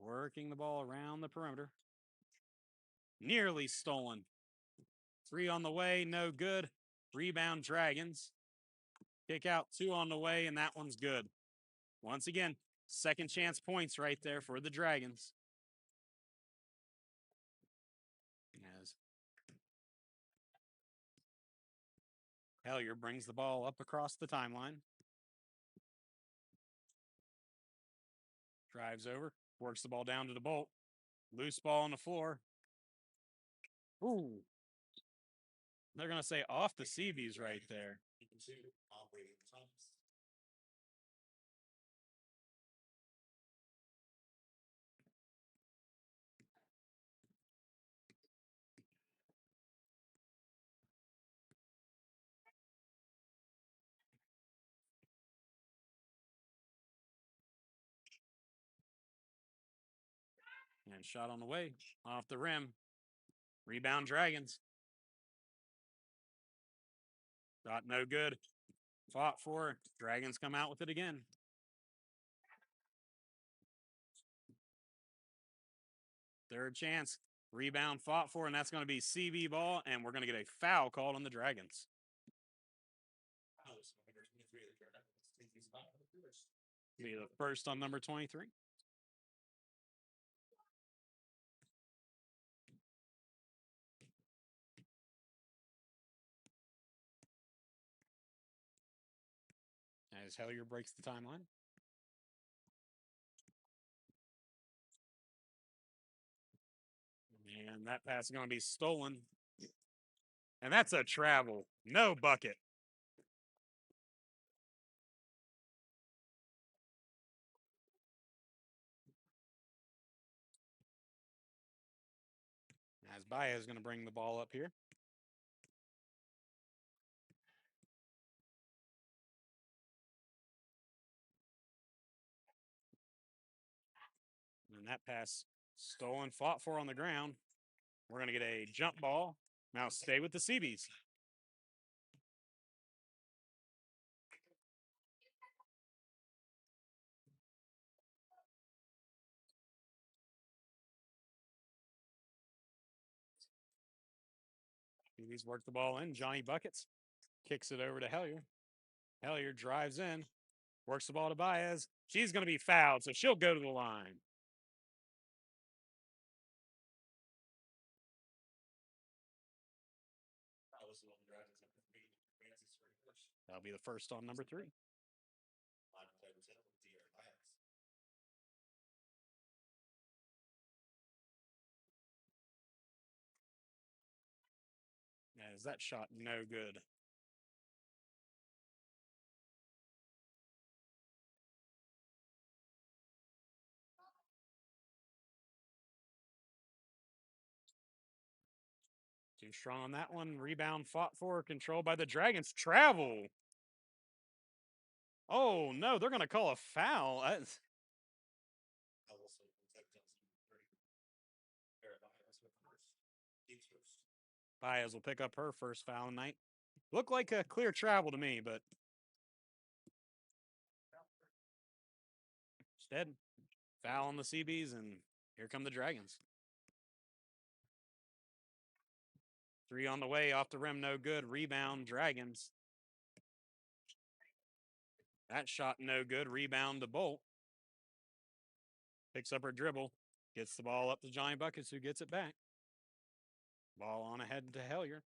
Speaker 1: Working the ball around the perimeter. Nearly stolen. 3 on the way, no good. Rebound Dragons. Kick out 2 on the way, and that one's good. Once again, second chance points right there for the Dragons. As Hellier brings the ball up across the timeline. Drives over, works the ball down to the Bolt. Loose ball on the floor. Ooh. They're going to say off the CBs right there. And shot on the way, off the rim. Rebound Dragons. Shot no good. Fought for. Dragons come out with it again. Third chance. Rebound fought for, and that's going to be CB ball, and we're going to get a foul called on the Dragons. Be the first on number 23. As Hellier breaks the timeline. And that pass is going to be stolen. And that's a travel. No bucket. As Baez is going to bring the ball up here. And that pass stolen, fought for on the ground. We're going to get a jump ball. Now stay with the CBs. CBs work the ball in. Johnny Buckets kicks it over to Hellier. Hellier drives in, works the ball to Baez. She's going to be fouled, so she'll go to the line. That'll be the first on number 3. As that shot no good. Too strong on that one. Rebound fought for, controlled by the Dragons. Travel. Oh, no, they're going to call a foul. Baez will pick up her first foul tonight. Looked like a clear travel to me, but Instead, foul on the CBs, and here come the Dragons. 3 on the way, off the rim, no good. Rebound, Dragons. That shot, no good. Rebound to Bolt. Picks up her dribble, gets the ball up to Johnny Buckets, who gets it back. Ball on ahead to Hellier.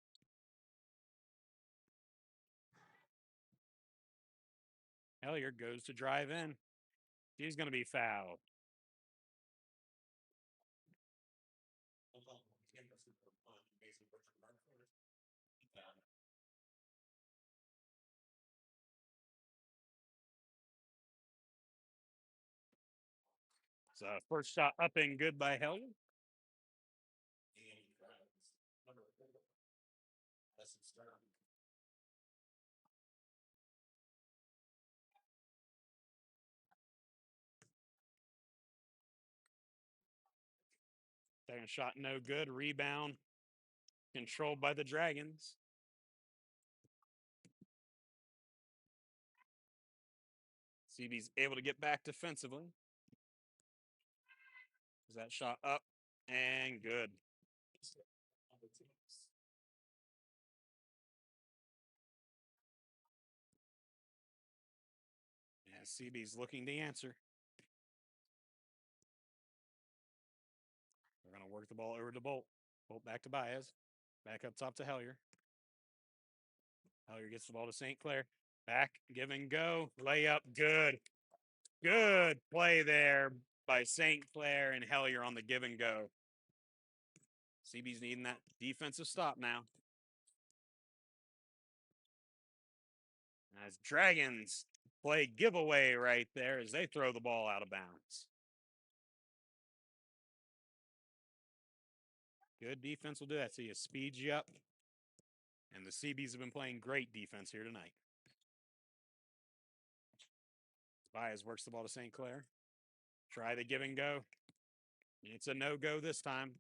Speaker 1: Hellier goes to drive in. She's going to be fouled. So first shot up and good by Hellier. Second shot, no good. Rebound, controlled by the Dragons. CB's able to get back defensively. Is that shot up and good. Yeah, CB's looking to answer. They're going to work the ball over to Bolt. Bolt back to Baez. Back up top to Hellier. Hellier gets the ball to St. Clair. Back, give and go. Layup, good. Good play there by St. Clair and Hellier on the give and go. CB's needing that defensive stop now. As Dragons play giveaway right there as they throw the ball out of bounds. Good defense will do that. So you speed you up. And the CBs have been playing great defense here tonight. Baez works the ball to St. Clair. Try the give and go. It's a no-go this time.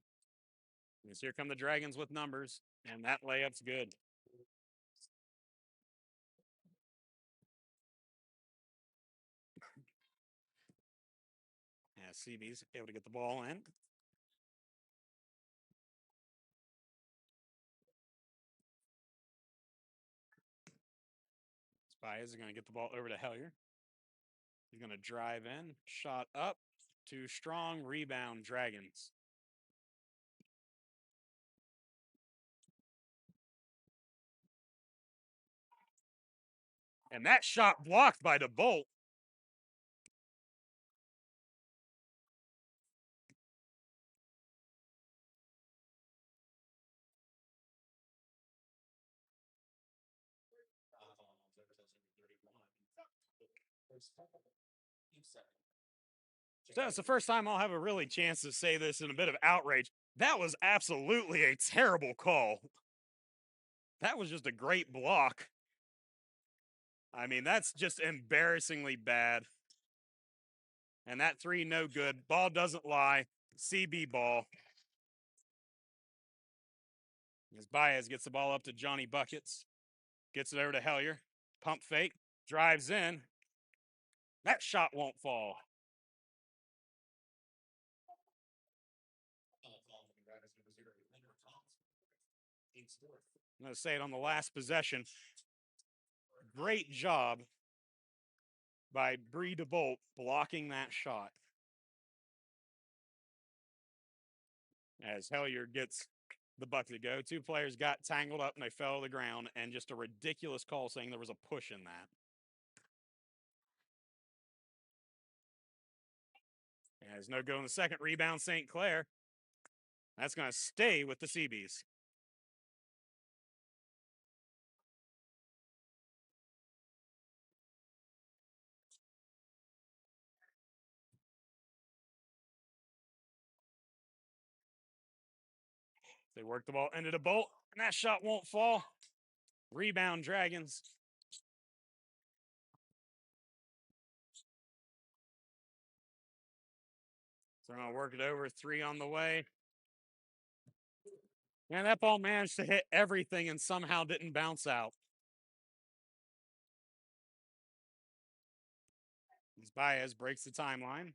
Speaker 1: Because here come the Dragons with numbers. And that layup's good. Yeah, CB's able to get the ball in. Baez is going to get the ball over to Hellier. He's going to drive in. Shot up. Too strong. Rebound, Dragons. And that shot blocked by DeBolt. So it's the first time I'll have a really chance to say this in a bit of outrage. That was absolutely a terrible call. That was just a great block. I mean, that's just embarrassingly bad. And that 3, no good. Ball doesn't lie. CB ball. As Baez gets the ball up to Johnny Buckets. Gets it over to Hellier. Pump fake. Drives in. That shot won't fall. I'm going to say it on the last possession. Great job by Bree DeBolt blocking that shot. As Hellier gets the bucket to go. 2 players got tangled up and they fell to the ground, and just a ridiculous call saying there was a push in that. And there's no go in the second. Rebound, St. Clair. That's going to stay with the CBs. They work the ball into the Bolt, and that shot won't fall. Rebound, Dragons. So I'm going to work it over. 3 on the way. And that ball managed to hit everything and somehow didn't bounce out. Baez breaks the timeline.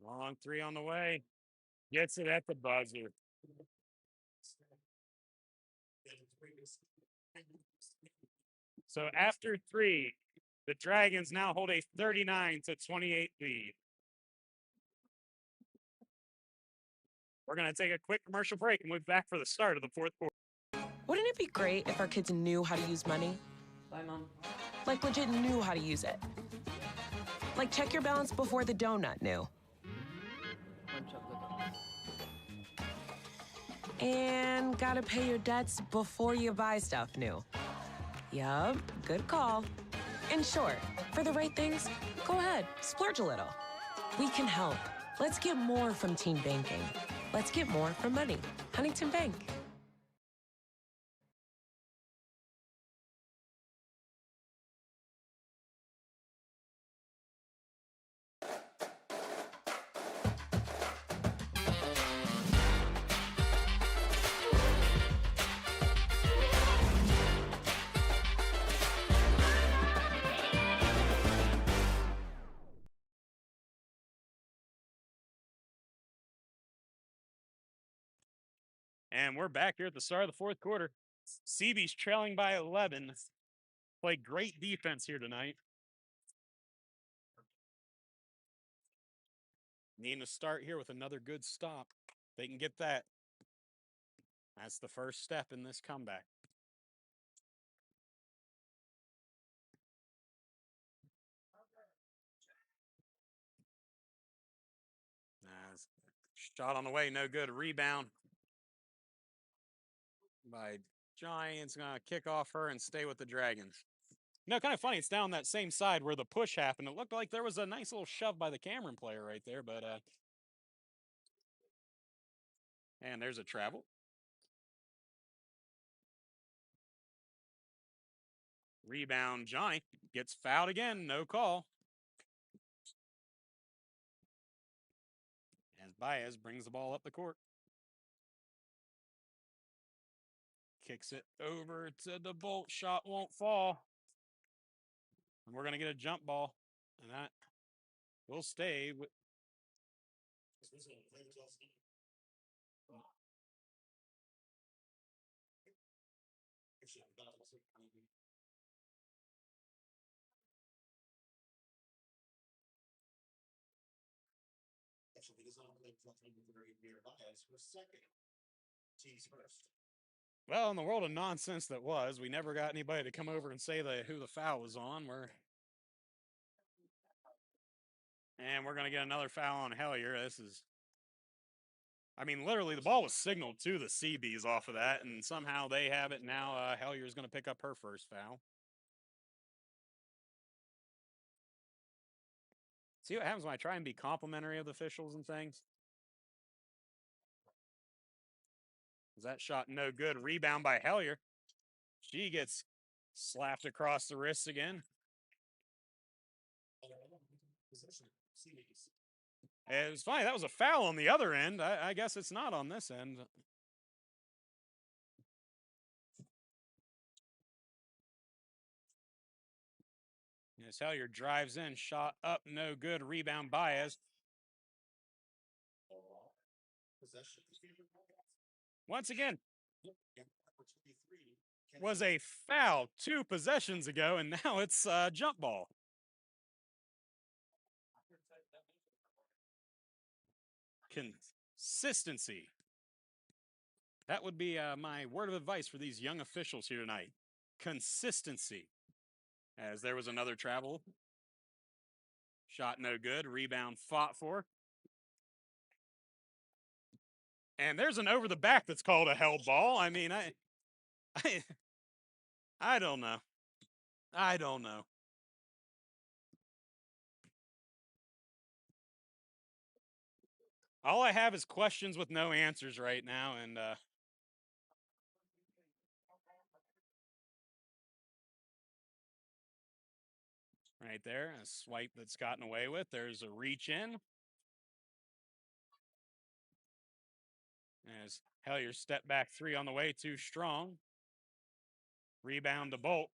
Speaker 1: Long 3 on the way. Gets it at the buzzer. So after 3, the Dragons now hold a 39-28 lead. We're going to take a quick commercial break and we'll be back for the start of the 4th quarter.
Speaker 8: Wouldn't it be great if our kids knew how to use money?
Speaker 9: Bye, Mom.
Speaker 8: Like legit knew how to use it. Like check your balance before the donut knew.
Speaker 9: One chocolate.
Speaker 8: And gotta pay your debts before you buy stuff new. Yup, good call. In short, for the right things, go ahead, splurge a little. We can help. Let's get more from teen banking. Let's get more from money. Huntington Bank.
Speaker 1: And we're back here at the start of the 4th quarter. CB's trailing by 11. Play great defense here tonight. Needing to start here with another good stop. They can get that. That's the first step in this comeback. Shot on the way, no good. Rebound by Giants. Gonna kick off her and stay with the Dragons. You know, kind of funny. It's down that same side where the push happened. It looked like there was a nice little shove by the Cameron player right there, but and there's a travel. Rebound, Johnny gets fouled again. No call. As Baez brings the ball up the court. Kicks it over to the Bolt. Shot won't fall. And we're going to get a jump ball. And that will stay with. Well, in the world of nonsense that was, we never got anybody to come over and say who the foul was on. And we're going to get another foul on Hellier. I mean, literally, the ball was signaled to the CBs off of that, and somehow they have it. Now Hellier's going to pick up her first foul. See what happens when I try and be complimentary of the officials and things? That shot no good. Rebound by Hellier. She gets slapped across the wrists again. It was funny. That was a foul on the other end. I guess it's not on this end. As Hellier drives in, shot up, no good. Rebound, Baez. Once again, was a foul 2 possessions ago, and now it's a jump ball. Consistency. That would be my word of advice for these young officials here tonight. Consistency. As there was another travel. Shot no good. Rebound fought for. And there's an over the back that's called a held ball. I mean, I don't know. I don't know. All I have is questions with no answers right now, and right there, a swipe that's gotten away with. There's a reach in. As Hellier step back three on the way, too strong. Rebound to Bolt.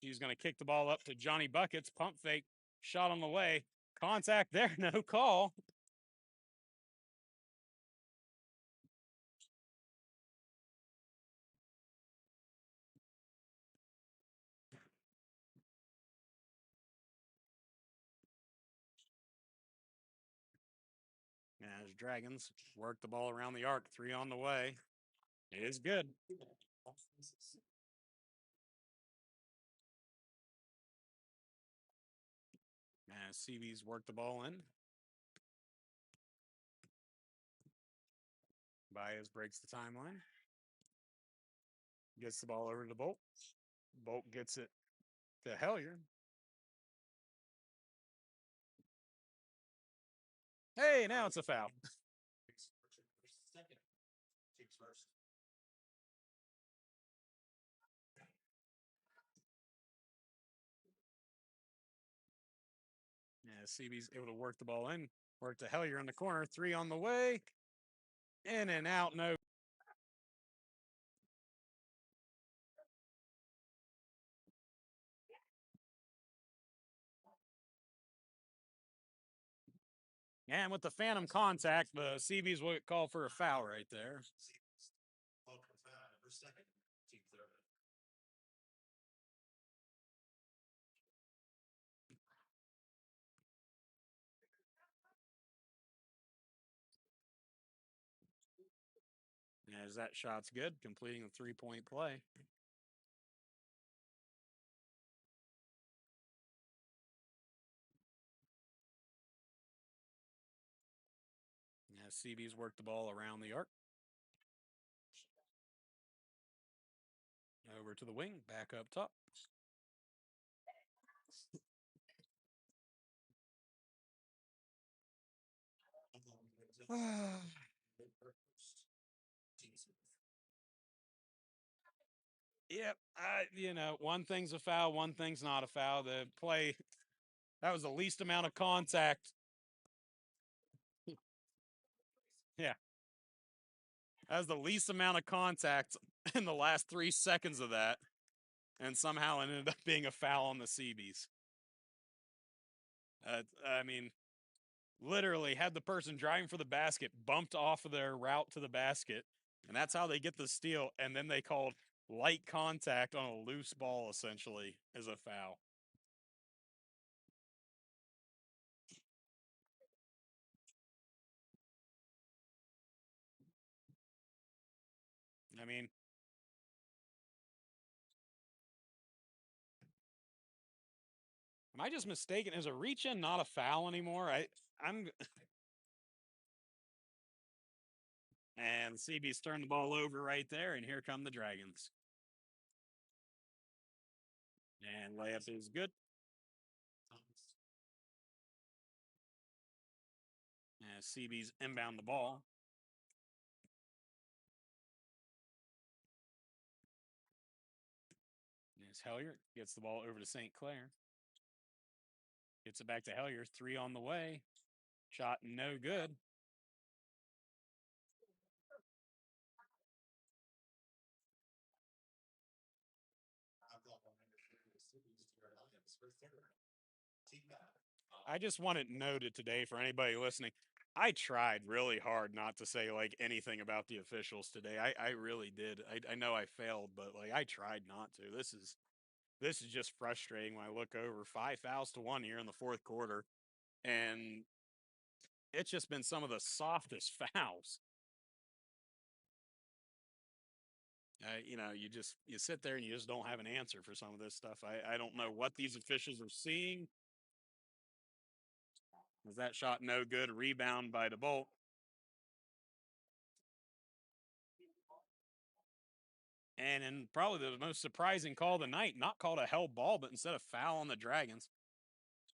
Speaker 1: He's going to kick the ball up to Johnny Buckets. Pump fake, shot on the way. Contact there, no call. As Dragons work the ball around the arc, three on the way. It is good. As CB's work the ball in. Baez breaks the timeline. Gets the ball over to Bolt. Bolt gets it to Hellier. Hey, now it's a foul. Yeah, CB's able to work the ball in. Work to Hellier in the corner. Three on the way. In and out, no. And with the phantom contact, the CB's will get called for a foul right there. As that shot's good, completing a three-point play. As CB's worked the ball around the arc. Over to the wing, back up top. Yep, one thing's a foul, one thing's not a foul. The play, that was the least amount of contact. Yeah. That was the least amount of contact in the last 3 seconds of that. And somehow ended up being a foul on the CBs. I mean, literally had the person driving for the basket bumped off of their route to the basket. And that's how they get the steal. And then they called light contact on a loose ball, essentially, as a foul. I mean, am I just mistaken? Is a reach in not a foul anymore? I'm. And CB's turned the ball over right there, and here come the Dragons. And layup is good. As CB's inbound the ball. As Hellier gets the ball over to St. Clair. Gets it back to Hellier. Three on the way. Shot no good. I just want it noted today for anybody listening. I tried really hard not to say like anything about the officials today. I really did. I know I failed, but like I tried not to. This is just frustrating when I look over 5 fouls to 1 here in the fourth quarter. And it's just been some of the softest fouls. You sit there and you just don't have an answer for some of this stuff. I don't know what these officials are seeing. Was that shot no good? Rebound by DeBolt. And in probably the most surprising call of the night, not called a held ball, but instead of foul on the Dragons.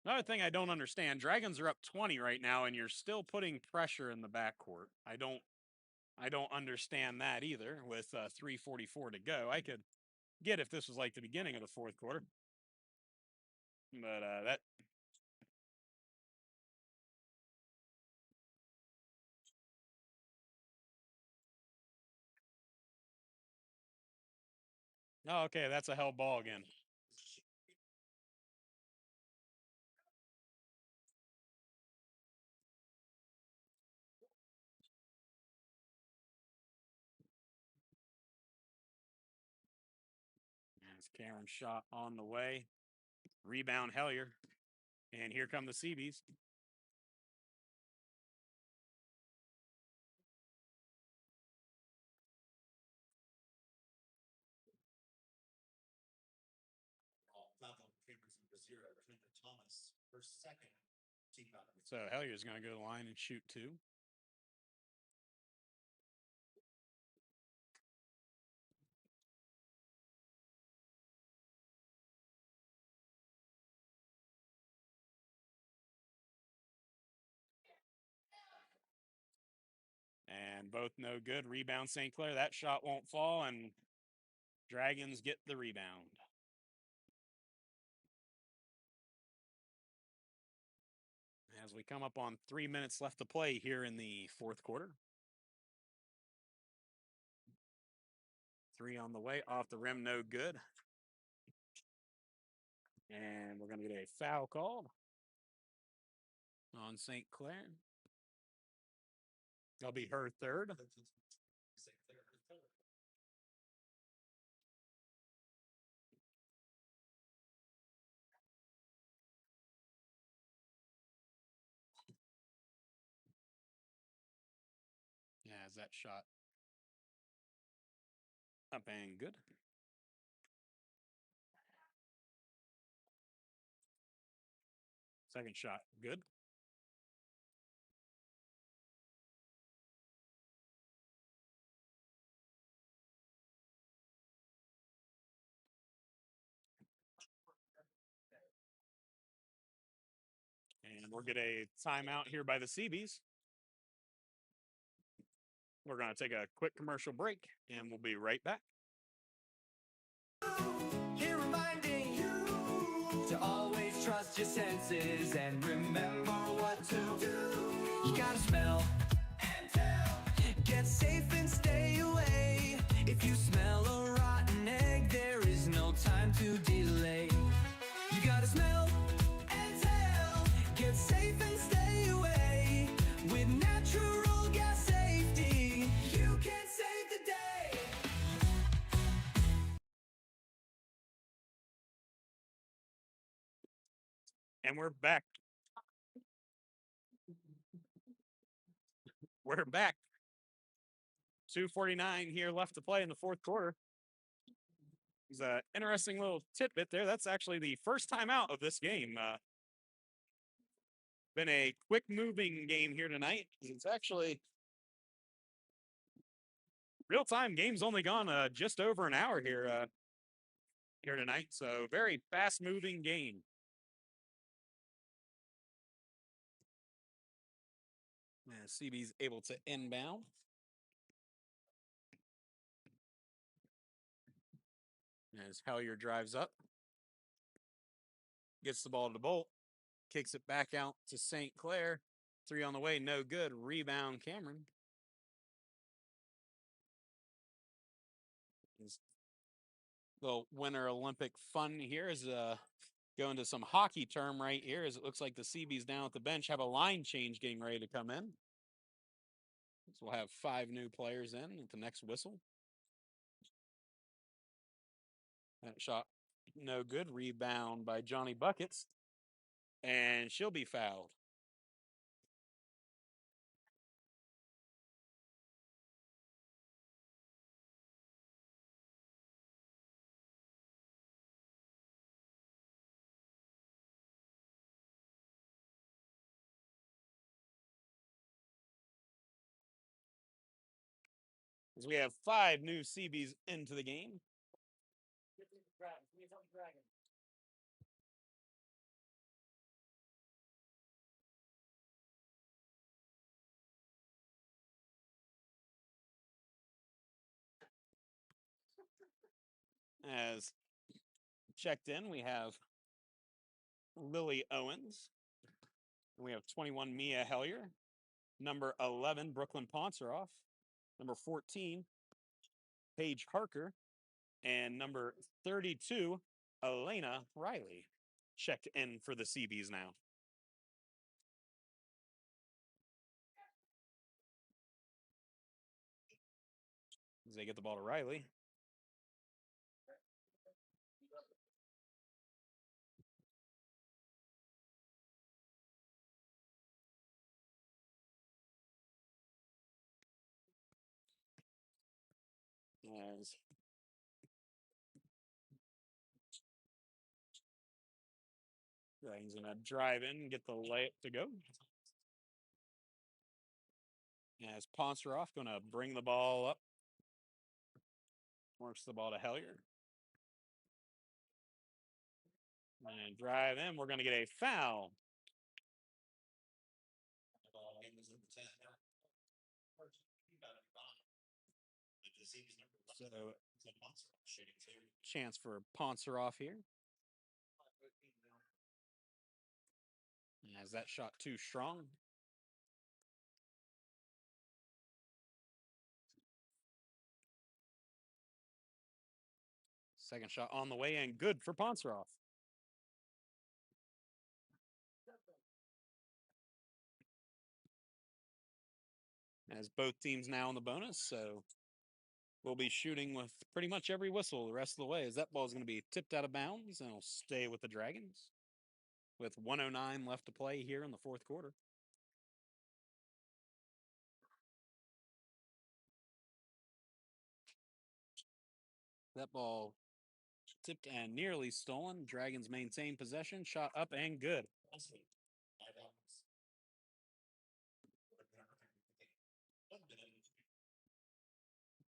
Speaker 1: Another thing I don't understand, Dragons are up 20 right now, and you're still putting pressure in the backcourt. I don't understand that either with 3:44 to go. I could get if this was like the beginning of the fourth quarter. But that oh, okay, that's a held ball again. As Cameron's shot on the way. Rebound Hellier. And here come the Seabees. So Hellier's going to go to the line and shoot two. And both no good. Rebound St. Clair. That shot won't fall, and Dragons get the rebound. As we come up on 3 minutes left to play here in the fourth quarter. Three on the way, off the rim, no good. And we're going to get a foul called on St. Clair. That'll be her third. Yeah, is that shot up and good? Second shot, good. And we'll get a timeout here by the Seabees. We're going to take a quick commercial break, and we'll be right back.
Speaker 10: Here reminding you to always trust your senses and remember what to do. You gotta smell and tell. Get safe and stay away. If you smell a rotten egg, there is no time to delay. You gotta smell and tell. Get safe and stay away. With natural gas safety, you can save the day.
Speaker 1: And we're back. We're back. 2:49 here left to play in the fourth quarter. It's an interesting little tidbit there. That's actually the first time out of this game. Been a quick moving game here tonight. It's actually real time. Game's only gone just over an hour here tonight. So very fast moving game. And CB's able to inbound. As Hellier drives up, gets the ball to Bolt, kicks it back out to St. Clair. Three on the way, no good. Rebound Cameron. His little Winter Olympic fun here is going to some hockey term right here, as it looks like the CBs down at the bench have a line change getting ready to come in. So we'll have 5 new players in at the next whistle. That shot, no good. Rebound by Johnny Buckets. And she'll be fouled. As we have 5 new CBs into the game. As checked in, we have Lily Owens. And we have 21, Mia Hellier. Number 11, Brooklyn Ponceroff. Number 14, Paige Harker. And number 32, Elena Riley. Checked in for the CBs now. As they get the ball to Riley. As Dragons gonna drive in and get the layup to go. As Ponceroff gonna bring the ball up. Works the ball to Hellier. And drive in. We're gonna get a foul. So, chance for Ponceroff here. As that shot too strong. Second shot on the way and good for Ponceroff. As both teams now in the bonus, so we'll be shooting with pretty much every whistle the rest of the way, as that ball is going to be tipped out of bounds and it'll stay with the Dragons with 1:09 left to play here in the fourth quarter. That ball tipped and nearly stolen. Dragons maintain possession. Shot up and good.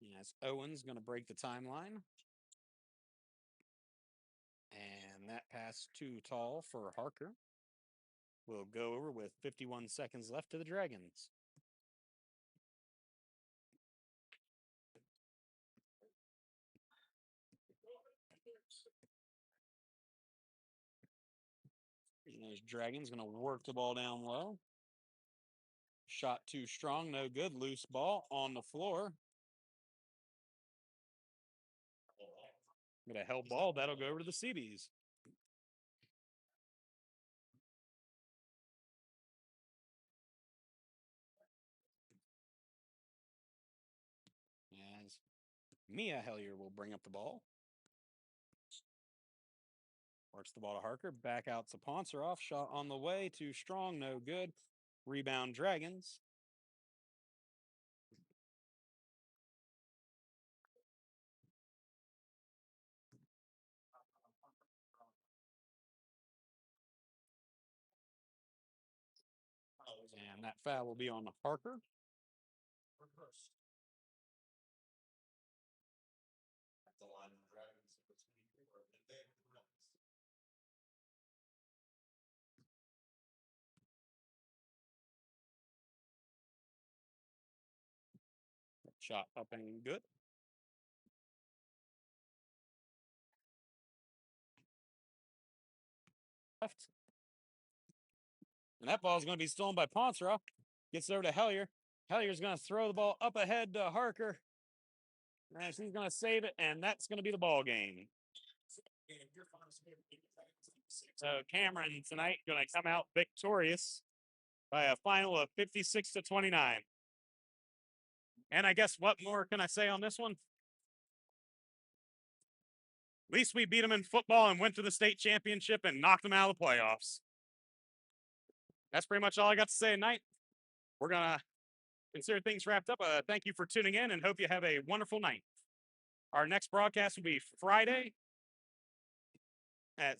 Speaker 1: Yes, Owens going to break the timeline. And that pass too tall for Harker. Will go over with 51 seconds left to the Dragons. And those Dragons going to work the ball down low. Shot too strong, no good. Loose ball on the floor. Get a held ball. That'll go over to the CBs. As Mia Hellier will bring up the ball. Works the ball to Harker. Back out to Ponceroff. Shot on the way. Too strong. No good. Rebound Dragons. And that foul will be on Harker. Shot up and good. Left. And that ball is going to be stolen by Ponceroff. Gets over to Hellier. Hellier's going to throw the ball up ahead to Harker. And he's going to save it, and that's going to be the ball game. So Cameron tonight going to come out victorious by a final of 56-29. And I guess what more can I say on this one? At least we beat them in football and went to the state championship and knocked them out of the playoffs. That's pretty much all I got to say tonight. We're going to consider things wrapped up. Thank you for tuning in and hope you have a wonderful night. Our next broadcast will be Friday,